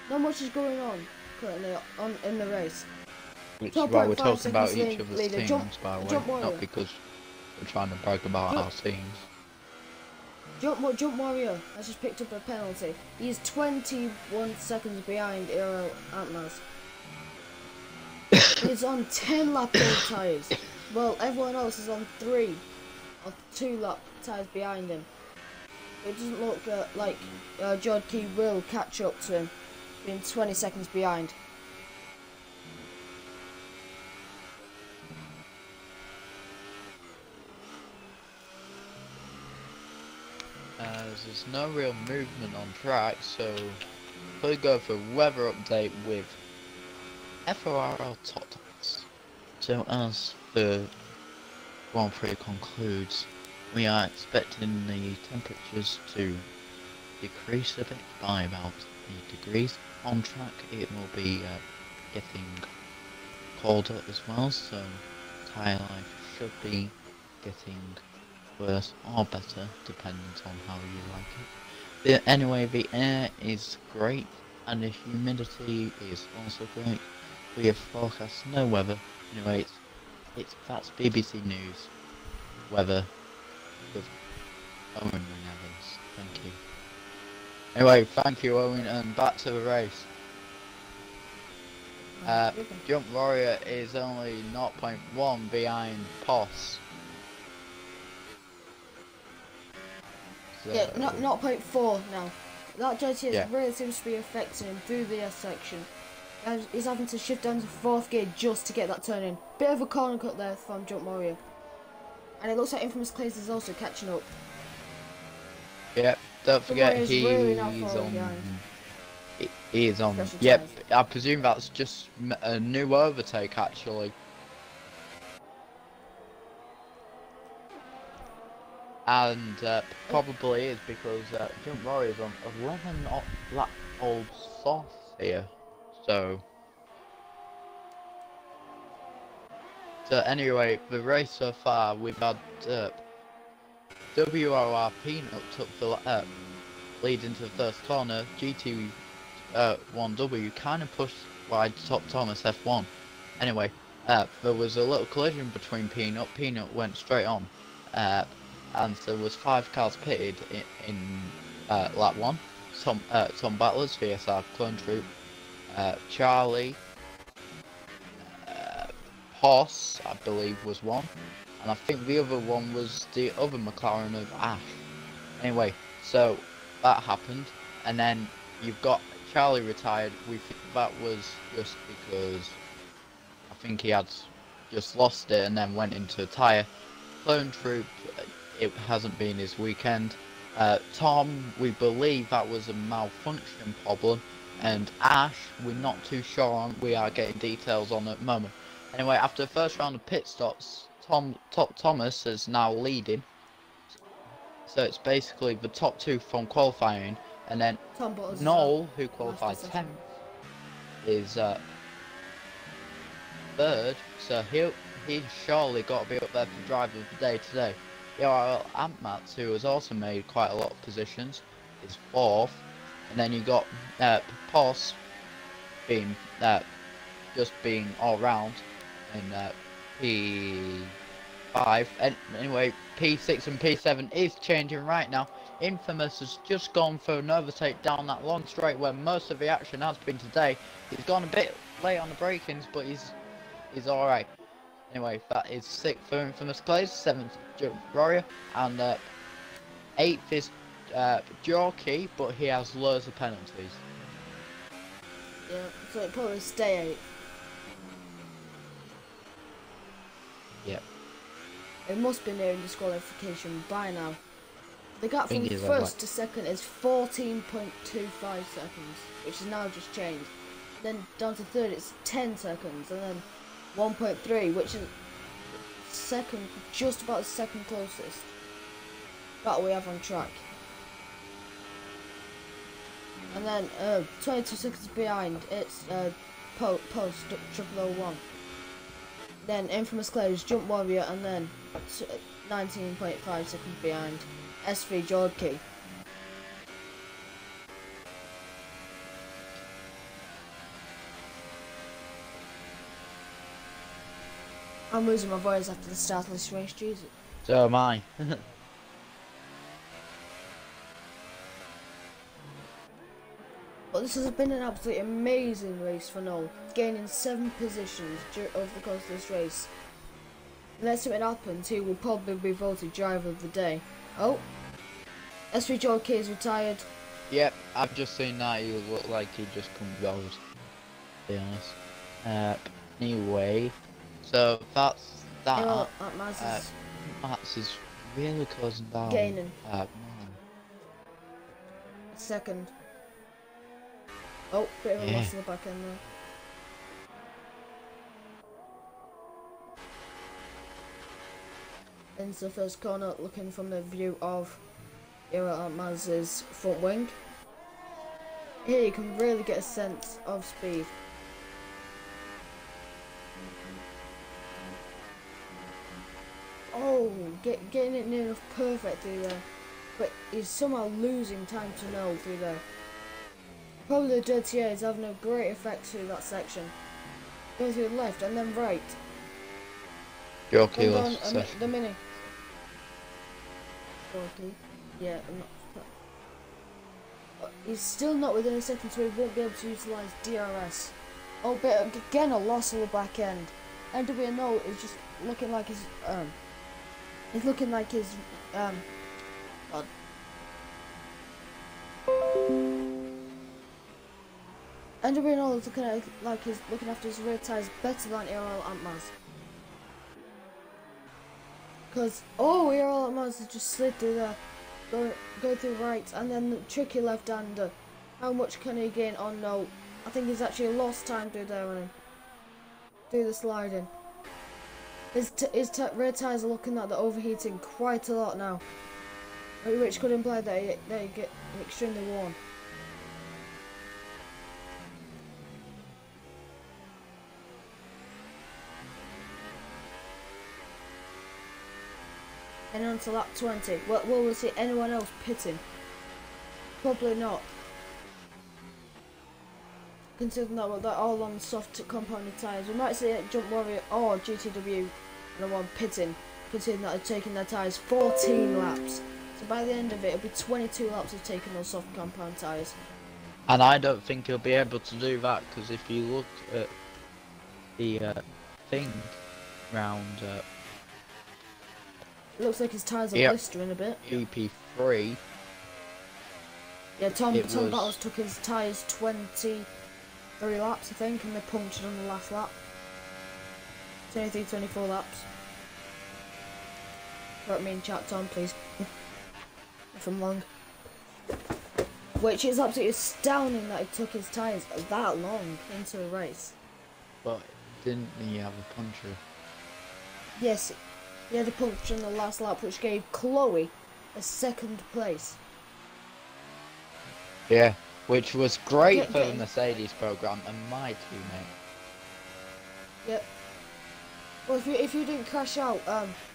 Not much is going on currently in the race. Which is why we're talking about each of the teams, by the way, not because we're trying to brag about our teams. Jump Warrior has just picked up a penalty. He's 21 seconds behind Eero Antmaz. He's on 10 lap old tyres. Well, everyone else is on 3 or 2 lap tyres behind him. It doesn't look like Jod Key will catch up to him, being 20 seconds behind. There's no real movement on track, so we'll go for weather update with FORL Tots. So as the Grand Prix concludes, we are expecting the temperatures to decrease a bit by about 8 degrees. On track it will be getting colder as well, so tyre life should be getting worse or better, dependent on how you like it. But anyway, the air is great and the humidity is also great. We have forecast no weather. Anyway, that's BBC News weather with Owen and Evans. Thank you. Anyway, thank you, Owen, and back to the race. Jump Warrior is only 0.1 behind POS. So, Yeah, not 0.4 now. That JTS Yeah. really seems to be affecting him through the S section. He's having to shift down to 4th gear just to get that turn in. Bit of a corner cut there from Jump Warrior. And it looks like Infamous Clays is also catching up. Yep, don't forget Warrior's he's really not falling on. behind. He is on. Special Yep, tyres. I presume that's just a new overtake actually. And probably is because Jump Warrior's on 11 lap old soft here. So anyway, the race so far we've had WRR Peanut took the lead into the first corner. GT1W kind of pushed wide Top Thomas F1. Anyway, there was a little collision between Peanut. Peanut went straight on, and there was 5 cars pitted in lap 1. Tom Battlers, VSR Clone Troop, Charlie, Hoss, I believe, was one, and I think the other one was the other McLaren of Ash. Anyway, so that happened, and then you've got Charlie retired. We think that was just because I think he had just lost it and then went into a tyre. Clone Troop, it hasn't been his weekend. Tom, we believe that was a malfunction problem, and Ash, we're not too sure on. We are getting details on at the moment. Anyway, after the first round of pit stops, Thomas is now leading. So it's basically the top 2 from qualifying, and then Noel, who qualified 10th, is 3rd. So he's surely got to be up there for driver of the day today. Yeah, Antmats, who has also made quite a lot of positions, is 4th, and then you got POS being just being all round in P5. And anyway, P6 and P7 is changing right now. Infamous has just gone for an overtake down that long straight where most of the action has been today. He's gone a bit late on the break-ins, but he's all right. Anyway, that is 6th for Infamous Clays, 7th Jump Warrior, and 8th is Jorky, but he has loads of penalties. Yeah, so it probably stay 8th. Yep. It must be nearing disqualification by now. The gap from 1st to 2nd is 14.25 seconds, which is now just changed. Then down to 3rd it's 10 seconds, and then 1.3, which is second, just about the second closest battle we have on track. And then 22 seconds behind, it's Post 0001. Then Infamous Clays, Jump Warrior, and then 19.5 seconds behind S3 Jordkey. I'm losing my voice after the start of this race, Jesus. So am I. But this has been an absolutely amazing race for Noel, gaining 7 positions over the course of this race. Unless something happens, he will probably be voted driver of the day. Oh, S3 Jordkey is retired. Yep, I've just seen that. He looked like he just come gold, to be honest. Anyway, so that's that. Mats is really closing down. Gaining. Second. Oh, bit of a loss in the back end there. Into the first corner, looking from the view of Maz's front wing. Here you can really get a sense of speed. Oh, getting it near enough perfect through there, but he's somehow losing time to know through there. Probably the dirty air is having a great effect through that section. Going through the left and then right. Jorky lost the mini. Jorky. Yeah, I'm not. He's still not within a second, so he won't be able to utilise DRS. Oh, but again a loss in the back end. NWNO is just looking like his He's looking like his God. NWNO is looking like he's looking after his rear tyres better than ARL Antmaz. Because ARL Antmaz has just slid through there, go through right, and then the tricky left-hander. How much can he gain? Oh no, I think he's actually lost time through there when he do the sliding. His rear tyres are looking like they're overheating quite a lot now, which could imply that they get extremely warm. And on to lap 20. Well, will we see anyone else pitting? Probably not. Considering that they're all on soft compounded tyres. We might see Jump Warrior or GTW and one pitting, considering that they're taking their tyres 14 laps. So by the end of it, it'll be 22 laps of taking those soft compound tyres. And I don't think he'll be able to do that, because if you look at the thing round It looks like his tyres are blistering a bit. GP3. Yeah, Tom Battles took his tyres 23 laps, I think, and they punctured on the last lap. 23, 24 laps. Correct me in chat, Tom, please. If I'm wrong. Which is absolutely astounding that he took his tyres that long into a race. But didn't he have a puncture? Yes, he had a puncture in the last lap, which gave Chloe a second place. Yeah, which was great for the Mercedes program and my teammate. Yep. Well, if you didn't crash out,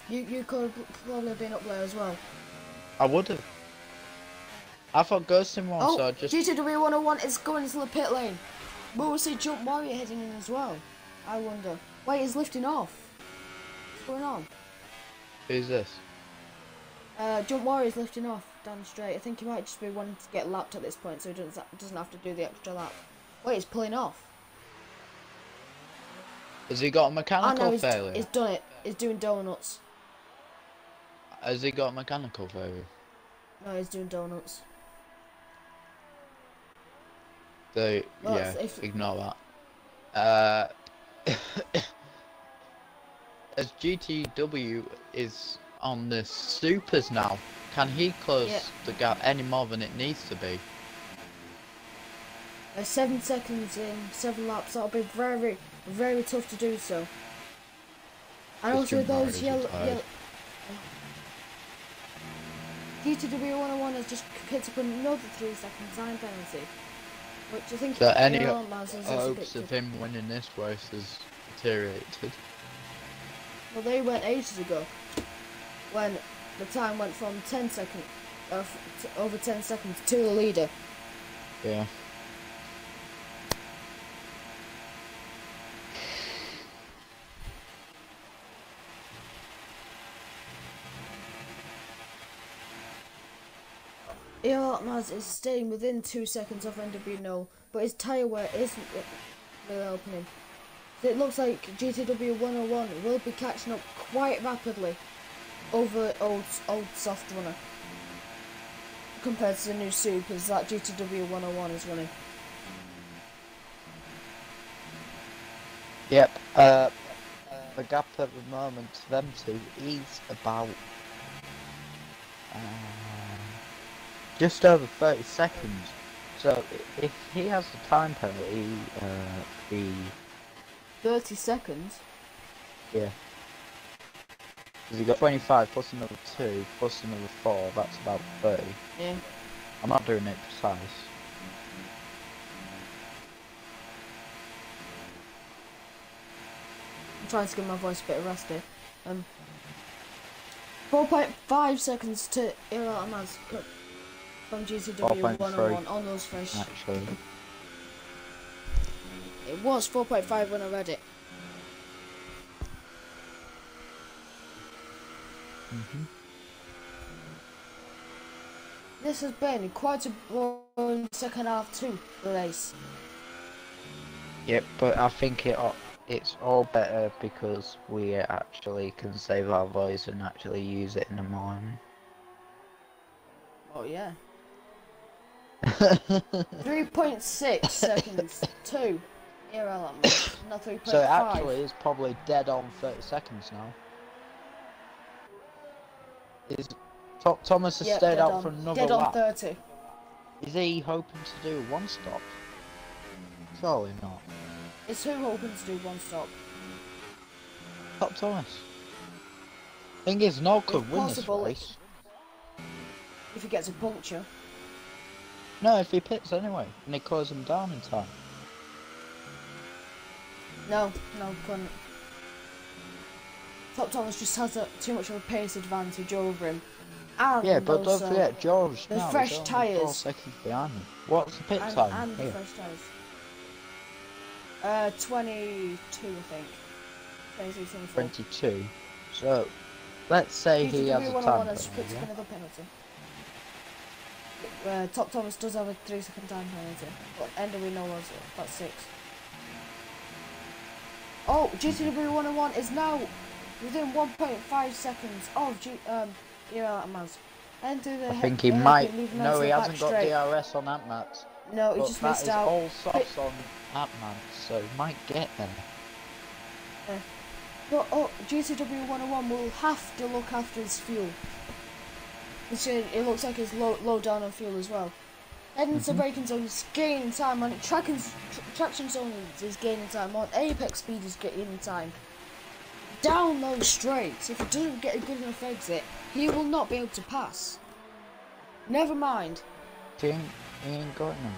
you could probably have been up there as well. I would have. I thought Ghosting won, so I just... GTW 101 is going into the pit lane. Will we see Jump Warrior heading in as well? I wonder. Wait, he's lifting off. What's going on? Who's this? Jump Warrior's lifting off down the straight. I think he might just be wanting to get lapped at this point, so he doesn't have to do the extra lap. Wait, he's pulling off. Has he got a mechanical failure? He's done it. He's doing donuts. Has he got a mechanical failure? No, he's doing donuts. So, well, yeah, ignore that. As GTW is on the supers now, can he close the gap any more than it needs to be? 7 seconds in 7 laps, that'll be very, very tough to do so. And also those yellow GTW 101 has just picked up another 3-second time penalty, which I think any hopes of him winning this race has deteriorated. Well, they went ages ago, when the time went from 10 seconds, over 10 seconds to the leader. Yeah. Maz is staying within 2 seconds of NWNO, but his tyre wear isn't really helping him. So it looks like GTW 101 will be catching up quite rapidly over old soft runner compared to the new supers that GTW 101 is running. Yep. The gap at the moment to them two is about just over 30 seconds. So if he has the time penalty, the 30 seconds? Yeah. Because he got 25 plus another 2 plus another 4, that's about 30. Yeah. I'm not doing it precise. I'm trying to give my voice a bit rusty. 4.5 seconds to Amaz from GTW 101 on those fish. Actually. It was 4.5 when I read it. This has been quite a boring second half to the race. Yep, but I think it's all better because we actually can save our voice and actually use it in the morning. Oh yeah. 3.6 seconds. 2. ERL at most. Not 3.5. So it actually is probably dead on 30 seconds now. Is Thomas has Yep, stayed dead out on. for another Dead on lap. 30. Is he hoping to do one stop? Surely not. It's who hoping to do one stop. Top Thomas. Thing is, no could If win this possible, race. if he gets a puncture. No, if he pits anyway, and he closes him down in time. No, couldn't. Top Thomas just has too much of a pace advantage over him. And Yeah, but also, don't forget, George the now fresh is only 4 tyres. seconds behind him. What's the pit time And the here? fresh tyres. 22, I think. 22, 24. 22. So, let's say he has a time has penalty, picked up yeah? another penalty. Top Thomas does have a 3-second time penalty, but NW was about 6. Oh, GTW 101 is now within 1.5 seconds of ERL Atmaz. And through the I think he might. No, he hasn't got straight. DRS on Ant-Mats. No, he But just that missed is out. all softs on Ant-Mats, so he might get there. But GTW 101 will have to look after his fuel. It looks like he's low down on fuel as well. Heading to braking zone is gaining time, on traction zone is gaining time, on apex speed is gaining time. Down those straights, if he doesn't get a good enough exit, he will not be able to pass. Never mind. He ain't got none.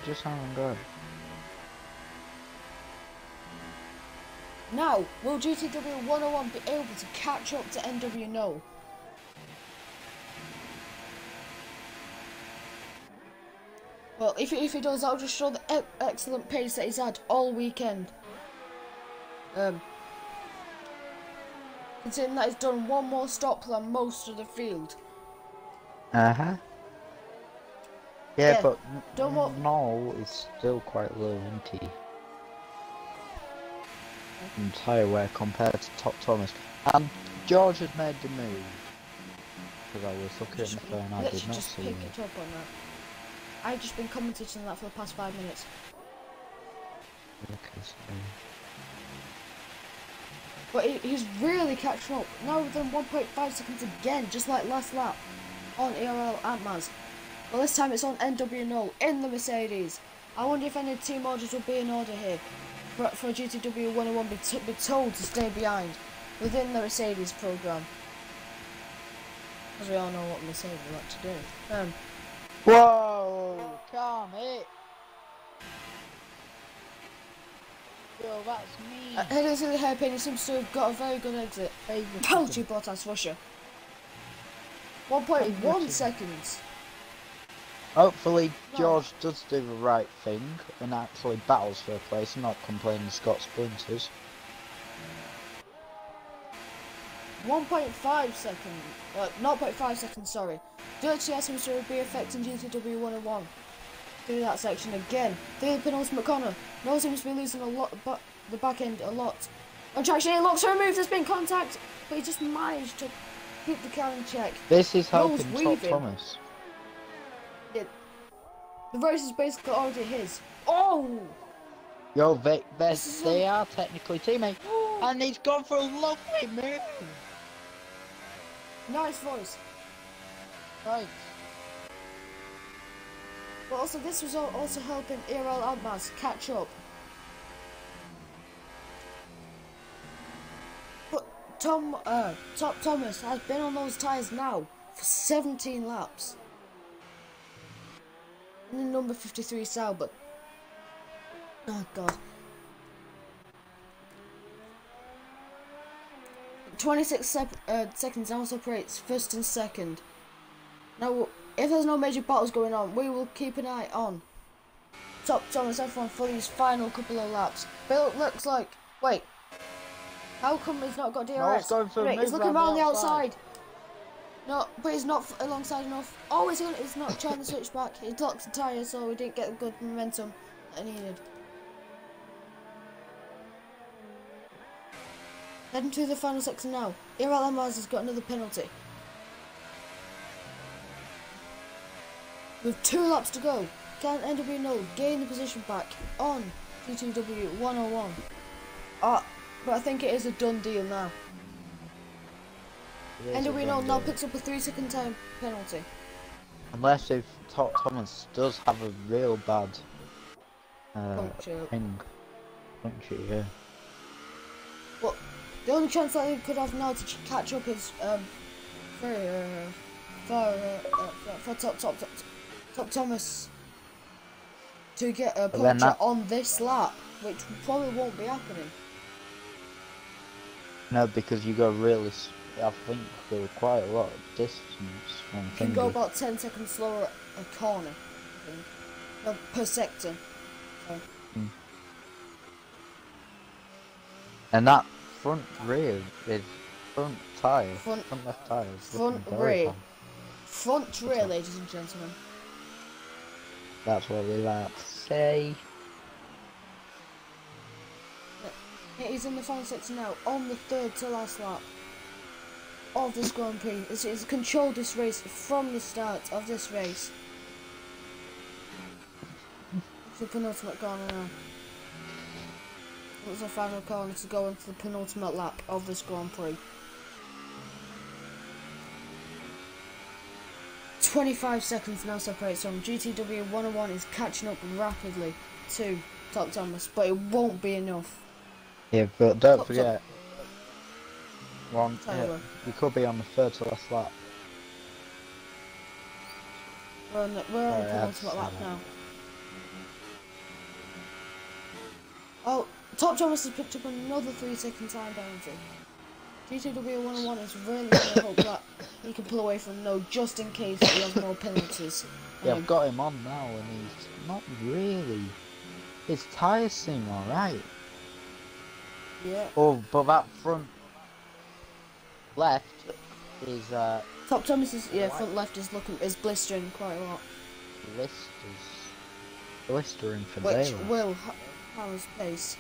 Just have him go. Now, will GTW 101 be able to catch up to NW No? Well, if he does, that'll just show the excellent pace that he's had all weekend. Considering that he's done one more stop than most of the field. Uh-huh. Yeah, but don't is still quite low, isn't he? In tyre wear compared to Top Thomas. And George has made the move. Because I was looking at the phone, I did not just see pick it. it up on that. I've just been commentating on that for the past 5 minutes. Okay, sorry. But he's really catching up. Now within 1.5 seconds again, just like last lap on ERL Ant-Maz. Well, this time it's on NW0 in the Mercedes. I wonder if any team orders will be in order here for GTW 101 be told to stay behind within the Mercedes program. Because we all know what Mercedes like to do. Whoa! Calm it! Yo, that's me! Heading to the hairpin, he seems to have got a very good exit. Penalty Bottas Russia. 1.1 seconds. Hopefully George does do the right thing and actually battles for a place and not complaining Scott splinters. 1.5 seconds. 0.5 seconds, sorry. Dirty seems to be affecting GTW 101. Through that section again. Through the penultimate corner. No seems to be losing a lot, but the back end a lot. On traction, he looks removed, there's been contact, but he just managed to keep the car in check. This is helping Top weaving. Thomas. The race is basically already his. Oh! Yo, they are technically teammates. And he's gone for a lovely move. Nice voice. Right. But also, this was also helping ERL Ant-Maz catch up. But Top Thomas has been on those tyres now for 17 laps. In the number 53 Sauber. Oh god. 26 seconds now separates first and second. Now, if there's no major battles going on, we will keep an eye on Top Thomas F1 for these final couple of laps. But it looks like, wait, how come he's not got DRS? No, he's going for a move he's looking around around the outside. outside. No, but he's not alongside enough. Oh, he's not trying to switch back. He locked the tyre, so we didn't get the good momentum that I needed. Heading to the final sector now. Irel Amaz has got another penalty. With 2 laps to go, can NW Node gain the position back on GTW 101? But I think it is a done deal now. NW Node now picks up a 3-second time penalty. Unless if Thomas does have a real bad Puncture. puncture, yeah. But the only chance that he could have now to catch up is for Top Thomas to get a puncture on this lap, which probably won't be happening. No, because you go really, I think there were quite a lot of distance from You can go about 10 seconds slower a corner, I think. No, per sector. So. And that front rear is front tyre, front left tyre is front rear. Front rear, ladies and gentlemen. That's what we like to say. It is in the final sector now, on the 3rd to last lap of this Grand Prix. It's controlled this race from the start of this race. It's the penultimate corner now. It's the final corner to go into the penultimate lap of this Grand Prix. 25 seconds now separates from GTW 101 is catching up rapidly to Top Thomas, but it won't be enough. Yeah, but don't forget, you could be on the 3rd to last lap. We're on the penultimate lap now. Oh, Top Thomas has picked up another 3-second time penalty. GTW 101 is really going to hope that he can pull away from no, just in case he has more penalties. Yeah, I've got him on now and he's not really... His tyres seem alright. Yeah. Oh, but that front left is Top Thomas's front left is blistering quite a lot. Blistering for which daylight. will harm his pace.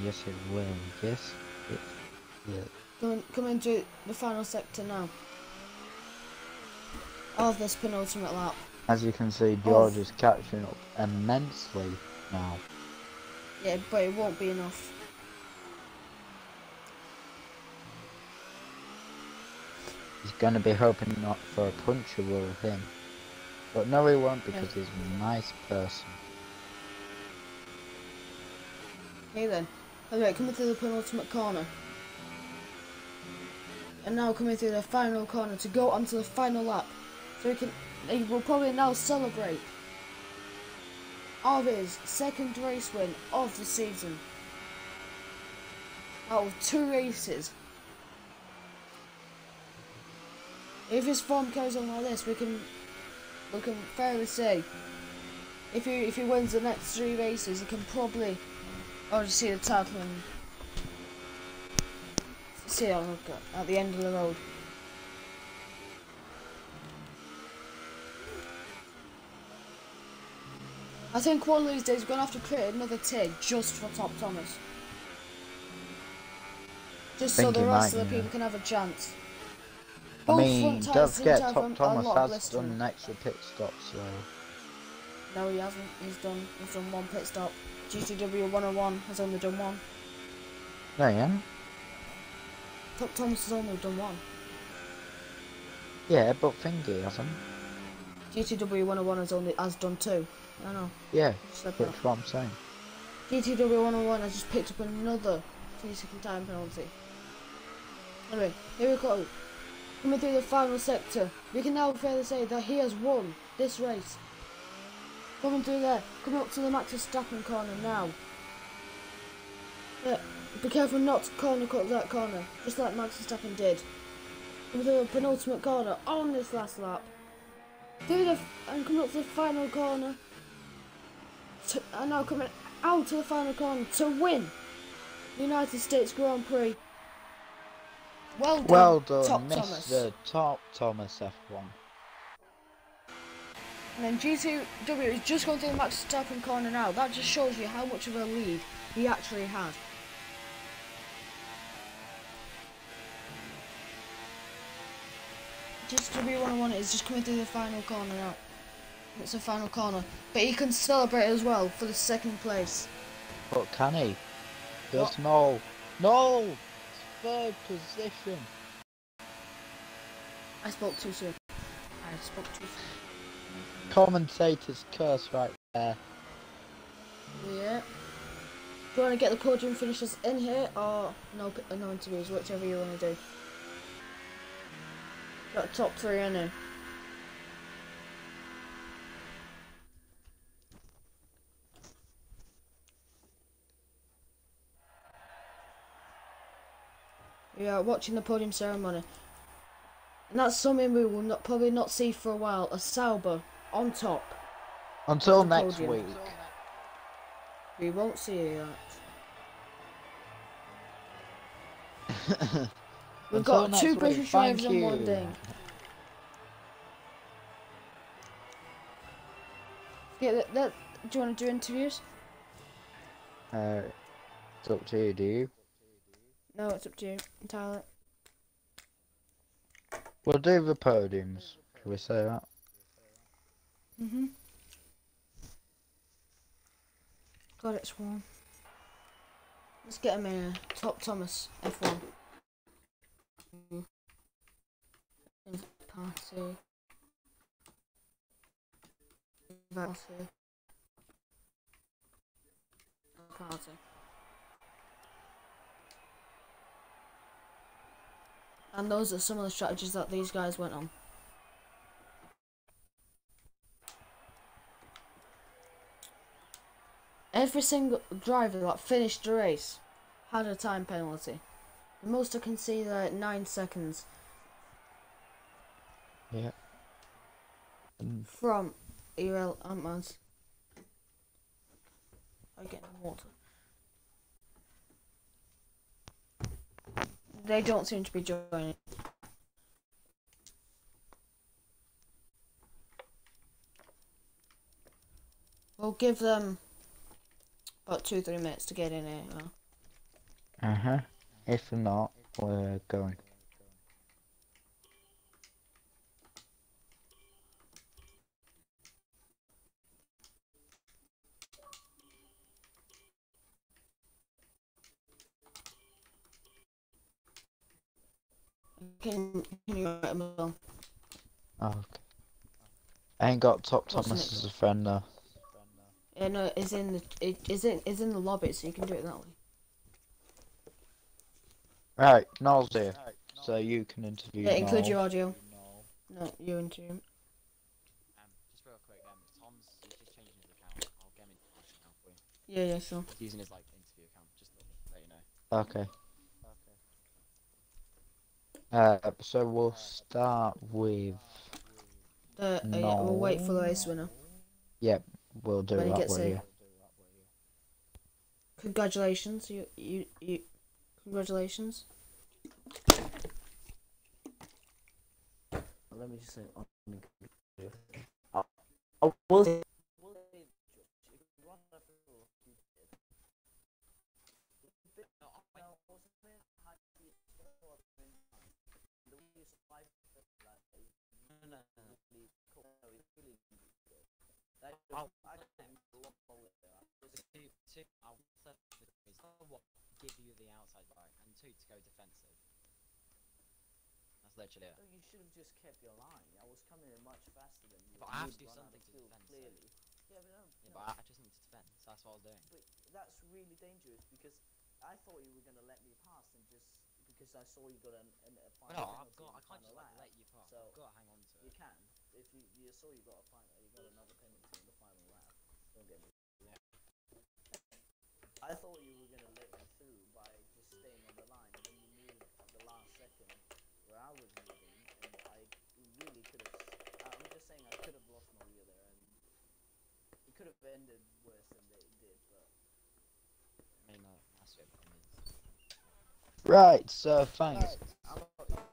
Yes, it will. Yes, it will. Coming to the final sector now of this penultimate lap. As you can see, George is catching up immensely now. Yeah, but it won't be enough. He's going to be hoping not for a puncture with him. But no, he won't because he's a nice person. Okay then. Alright, coming through the penultimate corner. And now coming through the final corner to go onto the final lap. So he will probably now celebrate of his 2nd race win of the season. Out of 2 races. If his form carries on like this, we can fairly say if he wins the next 3 races, he can probably already see the title and see it at the end of the road. I think one of these days we're going to have to create another tier just for Top Thomas. Just so the rest of the people can have a chance. I mean, don't forget, Top Thomas has done an extra pit stop, so... No, he hasn't. He's done 1 pit stop. GTW 101 has only done 1. No, yeah? Top Thomas has only done 1. Yeah, but Thingy hasn't. GTW 101 has done 2. I know. Yeah, that's what I'm saying. GTW 101 has just picked up another 3-second time penalty. Anyway, here we go. Coming through the final sector, we can now fairly say that he has won this race. Coming through there, coming up to the Max Verstappen corner now. Be careful not to corner cut that corner, just like Max Verstappen did. Coming through the penultimate corner on this last lap. And coming up to the final corner. And now coming out to the final corner to win the United States Grand Prix. Well done, Mr. Thomas. Top Thomas F1. And then G2W is just going through the Max Verstappen corner now. That just shows you how much of a lead he actually had. G2W101 is just coming through the final corner now. It's a final corner. But he can celebrate as well for the second place. But can he? Just What? no. No! It's third position. I spoke too soon. I spoke too soon. Commentator's curse right there. Yeah. Do you want to get the podium finishers in here or no interviews, whichever you want to do? Got top 3 in here. We are watching the podium ceremony. And that's something we will probably not see for a while. A Sauber on top. Until of the next podium. week. We won't see that. We've got 2 British drivers on one day. Yeah, do you want to do interviews? It's up to you, do you? No, it's up to you entirely. We'll do the podiums. Can we say that? God, it's warm. Let's get him in Top Thomas F1. Party. Party. And those are some of the strategies that these guys went on. Every single driver that finished the race had a time penalty. The most I can see there at 9 seconds. Yeah. From ERL Ant-Man's. I get water. They don't seem to be joining. We'll give them about 2-3 minutes to get in here. If not, we're going. Can you write them down? Oh, okay. I ain't got Top What's Thomas next? as a friend though. Yeah, no, it's in the lobby, so you can do it that way. Right, Noel's here, so you can interview Yeah, include Noel. your audio. No, you interview him. Just real quick, Tom's he's just changing his account. I'll get him into the account for you. Yeah, sure. He's using his like interview account, just to let you know. Okay. So we'll start with Yeah, we'll wait for the race winner. Yep, we'll do When he that gets with here. you. Congratulations, you congratulations. Let me just say, I will say, Give you the outside right, and 2 to go defensive. That's literally it. you should have just kept your line. I was coming in much faster than you. But I have to do You'd run out something of to fuel defend, so- clearly. Yeah, but no, Yeah, no. but I just need to defend, so that's what I was doing. But that's really dangerous because I thought you were gonna let me pass and just because I saw you got a final. No, penalty in I the can't final just like, lap. let you pass. So I've got to hang on to you it. can if you saw you got another penalty in the final lap. Don't get me wrong. I thought you were gonna let me through by just staying on the line, and then you moved at the last second where I was moving, and I really could have. I'm just saying I could have lost my wheel there, and it could have ended worse than it did. But I mean, that's it. I mean, Right, so thanks. I'm not. No, I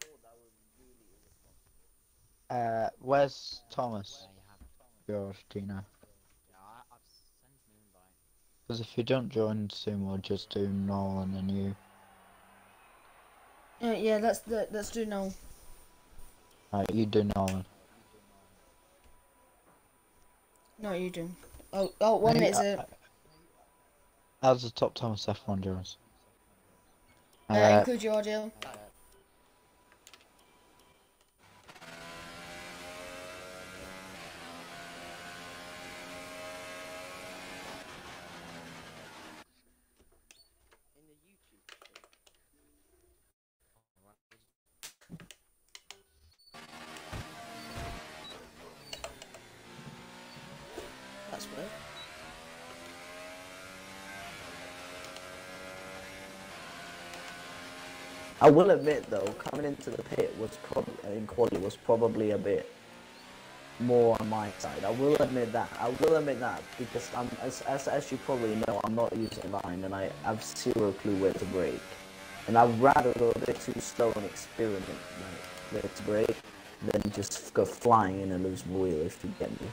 thought that was really irresponsible. Where's Thomas? Yeah, you have. George, do you know? Yeah, I've sent him an invite. Because if you don't join soon, we'll just do Nolan and you. Yeah, let's do no. Right, you do Nolan. No, you do. Oh, 1 minute is it? How's the top Thomas F1 endurance? Include your audio. In the YouTube feed. That's weird. I will admit though, coming into the pit was probably in quality was probably a bit more on my side. I will admit that. I will admit that because I'm as you probably know, I'm not using line and I have zero clue where to brake. And I'd rather go a bit too slow and experiment like where to brake than just go flying in a loose wheel if you get me.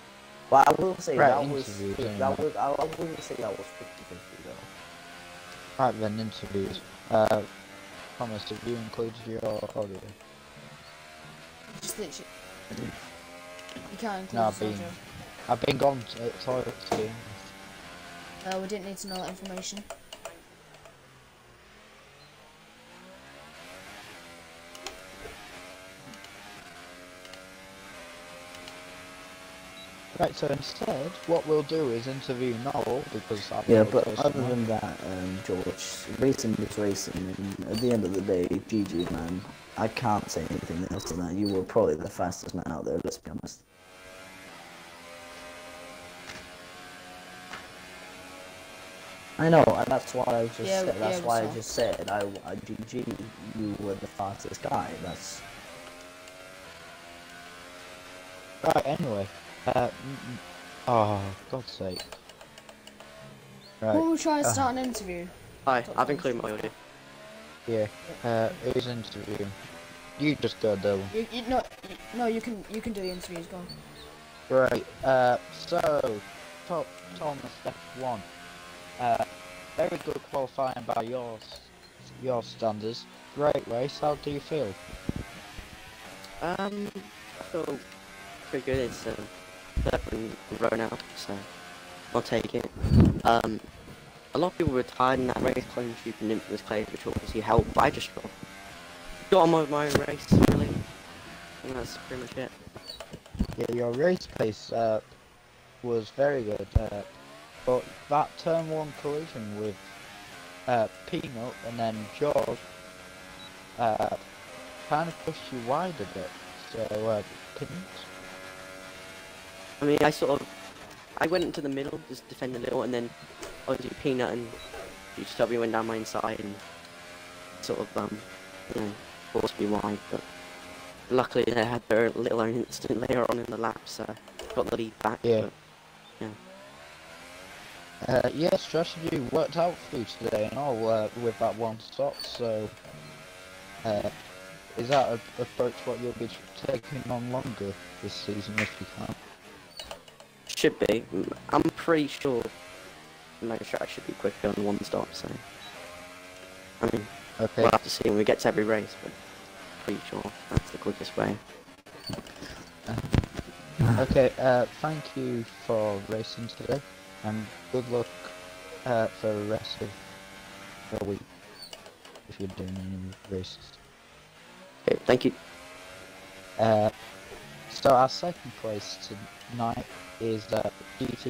But I will say Right, I wouldn't say that was 50-50 though. Right then, interviews. Thomas, have you included your audio? Just literally. You can't include No, the audio. I've been gone to the toilet too. We didn't need to know that information. Right, so instead, what we'll do is interview Noel because I've Yeah, got a but person other on. than that, George, racing is racing, and at the end of the day, GG man, I can't say anything else than that. You were probably the fastest man out there, let's be honest. I know, and that's why I just Yeah, said, yeah, that's we why I saw. just said, I GG, you were the fastest guy, that's... Right, anyway. Oh, God's sake. Right. Who will try to start an interview? Hi, I've included my audio. Yeah. Who's interviewing? You just go, Dylan. No, you can do the interviews. Go on. Right. So top Thomas F1. Very good qualifying by your standards. Great race. How do you feel? I feel pretty good. It's third in a row now, so I'll take it. A lot of people were tired in that race, closing tube and infamous clay, which obviously helped, but I just got on with my own race, really. And that's pretty much it. Yeah, your race pace was very good. But that turn one collision with Peanut and then George kind of pushed you wide a bit. So couldn't. I mean, I went into the middle, just defend a little, and then obviously Peanut and HW went down my inside and sort of, you know, forced me wide, but luckily they had their little own incident later on in the lap, so got the lead back, Yeah. but, yeah. Yeah, strategy worked out for you today and all with that one stop. So is that a approach what you'll be taking on longer this season if you can? Should be. I'm pretty sure most tracks should be quicker than one stop, so... I mean, Okay. we'll have to see when we get to every race, but pretty sure that's the quickest way. Okay, thank you for racing today, and good luck for the rest of the week, if you're doing any races. Okay, thank you. So our second place tonight is NW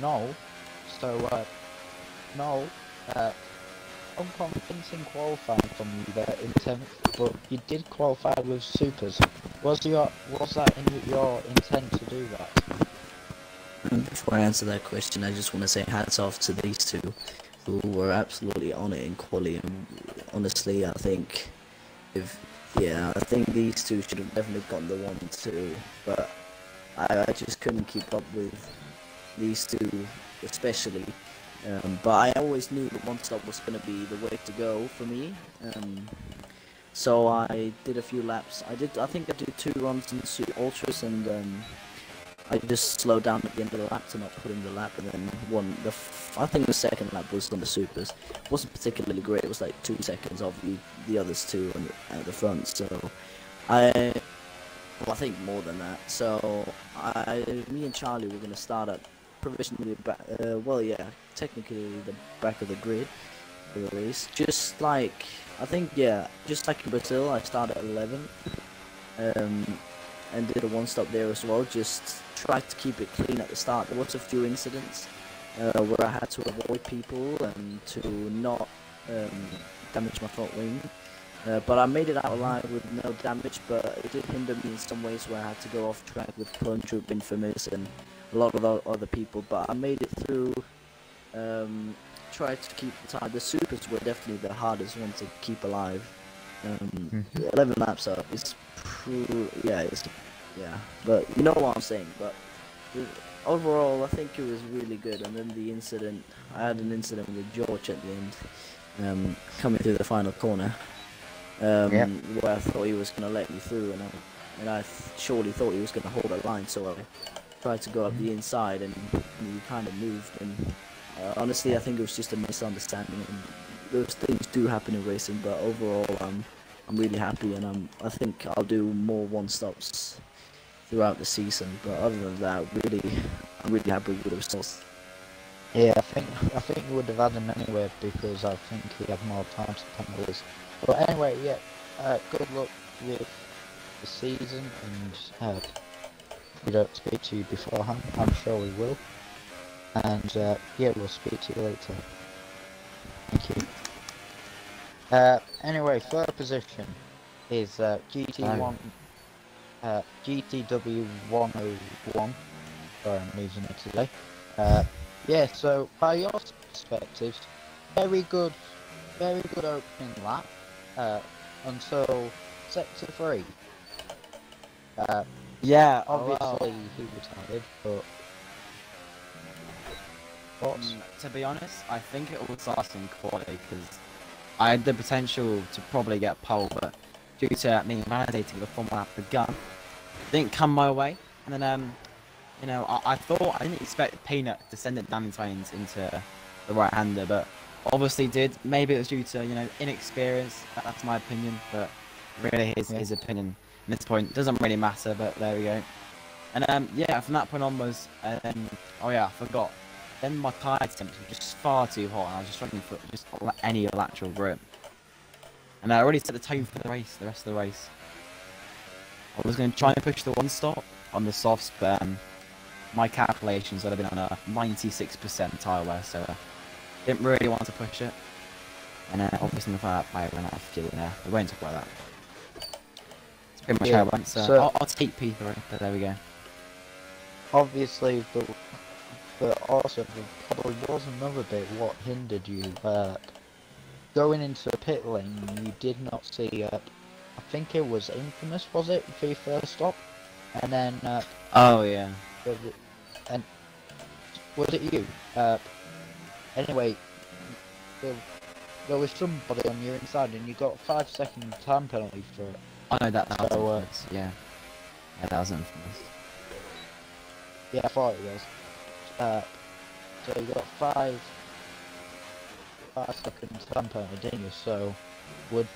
Noel. So Noel, unconvincing qualifying from you there in 10th, but you did qualify with supers. Was that in your intent to do that? Before I answer that question, I just want to say hats off to these two who were absolutely on it in quali, and honestly I think I think these two should have definitely gotten the 1-2, but I just couldn't keep up with these two especially, but I always knew that one stop was going to be the way to go for me, So I did a few laps. I think I did 2 runs in ultras, and I just slowed down at the end of the lap to not put in the lap, and then I think the second lap was on the supers. It wasn't particularly great. It was like 2 seconds off the others two at the front. So I think more than that. So me and Charlie were gonna start at provisionally back. Technically the back of the grid for the race. Just like just like in Brazil, I started at 11. And did a one-stop there as well. Just tried to keep it clean at the start. There was a few incidents where I had to avoid people and to not damage my front wing. But I made it out alive with no damage, but it did hinder me in some ways where I had to go off track with Clone Troop, Infamous, and a lot of other people. But I made it through. Tried to keep the time. The supers were definitely the hardest one to keep alive. 11 laps up is but you know what I'm saying. But overall, I think it was really good. And then I had an incident with George at the end, coming through the final corner, where I thought he was going to let me through, and I surely thought he was going to hold that line, so I tried to go up the inside, and he kind of moved, and honestly I think it was just a misunderstanding, and those things do happen in racing, but overall I'm really happy, and I think I'll do more one-stops throughout the season. But other than that, I'm really happy with the results. Yeah, I think you would have had him anyway because I think he had more time to penalties. But anyway, good luck with the season, and if we don't speak to you beforehand, I'm sure we will. And we'll speak to you later. Thank you. Anyway, third position is GTW 101. Sorry, I'm losing it today. So by your perspectives, very good opening lap until sector 3. Obviously he retired, but to be honest, I think it was lasting quality because I had the potential to probably get pole, but due to me validating the formal lap, the gun didn't come my way. And then, I thought I didn't expect Peanut to send it down into the right-hander, but obviously did. Maybe it was due to inexperience. That's my opinion, but really his opinion at this point doesn't really matter. But there we go. And from that point onwards, I forgot. Then my tyre temps were just far too hot, and I was just struggling for just any lateral grip. And I already set the tone for the rest of the race. I was going to try and push the one stop on the softs, but my calculations would have been on a 96% tyre wear, so didn't really want to push it. And obviously, if I ran out of fuel in there, we won't talk about that. It's pretty much how it went. So I'll take P3, but there we go. Obviously, but also there probably was another bit what hindered you. Going into the pit lane, you did not see. I think it was Infamous, was it, for your first stop? And then. And was it you? Anyway, there was somebody on your inside, and you got a 5-second time penalty for it. I know that was Infamous, yeah, that was Infamous. Yeah, I thought it was. So you got 5 seconds time penalty, didn't you? So, do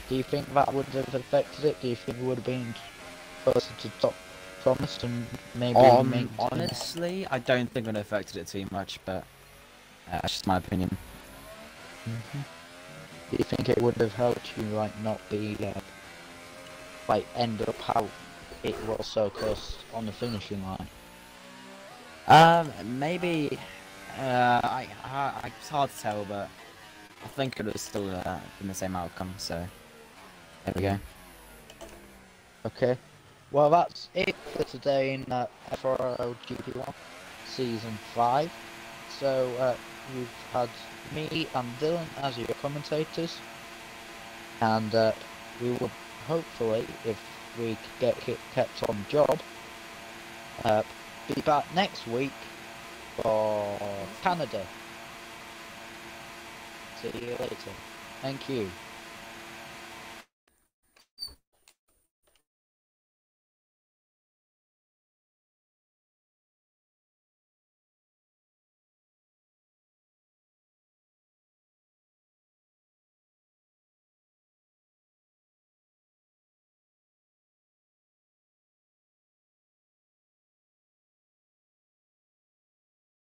you think that would have affected it? Do you think it would have been closer to top promised and maybe honestly, I don't think it would have affected it too much, but that's just my opinion. Do you think it would have helped you not be end up how it was so close on the finishing line? Maybe. It's hard to tell, but I think it would have still been the same outcome. So there we go. Okay. Well, that's it for today in FORL GP1 Season 5. So we've had me and Dylan as your commentators, and we would hopefully, if we get kept on job, be back next week for Canada. See you later. Thank you.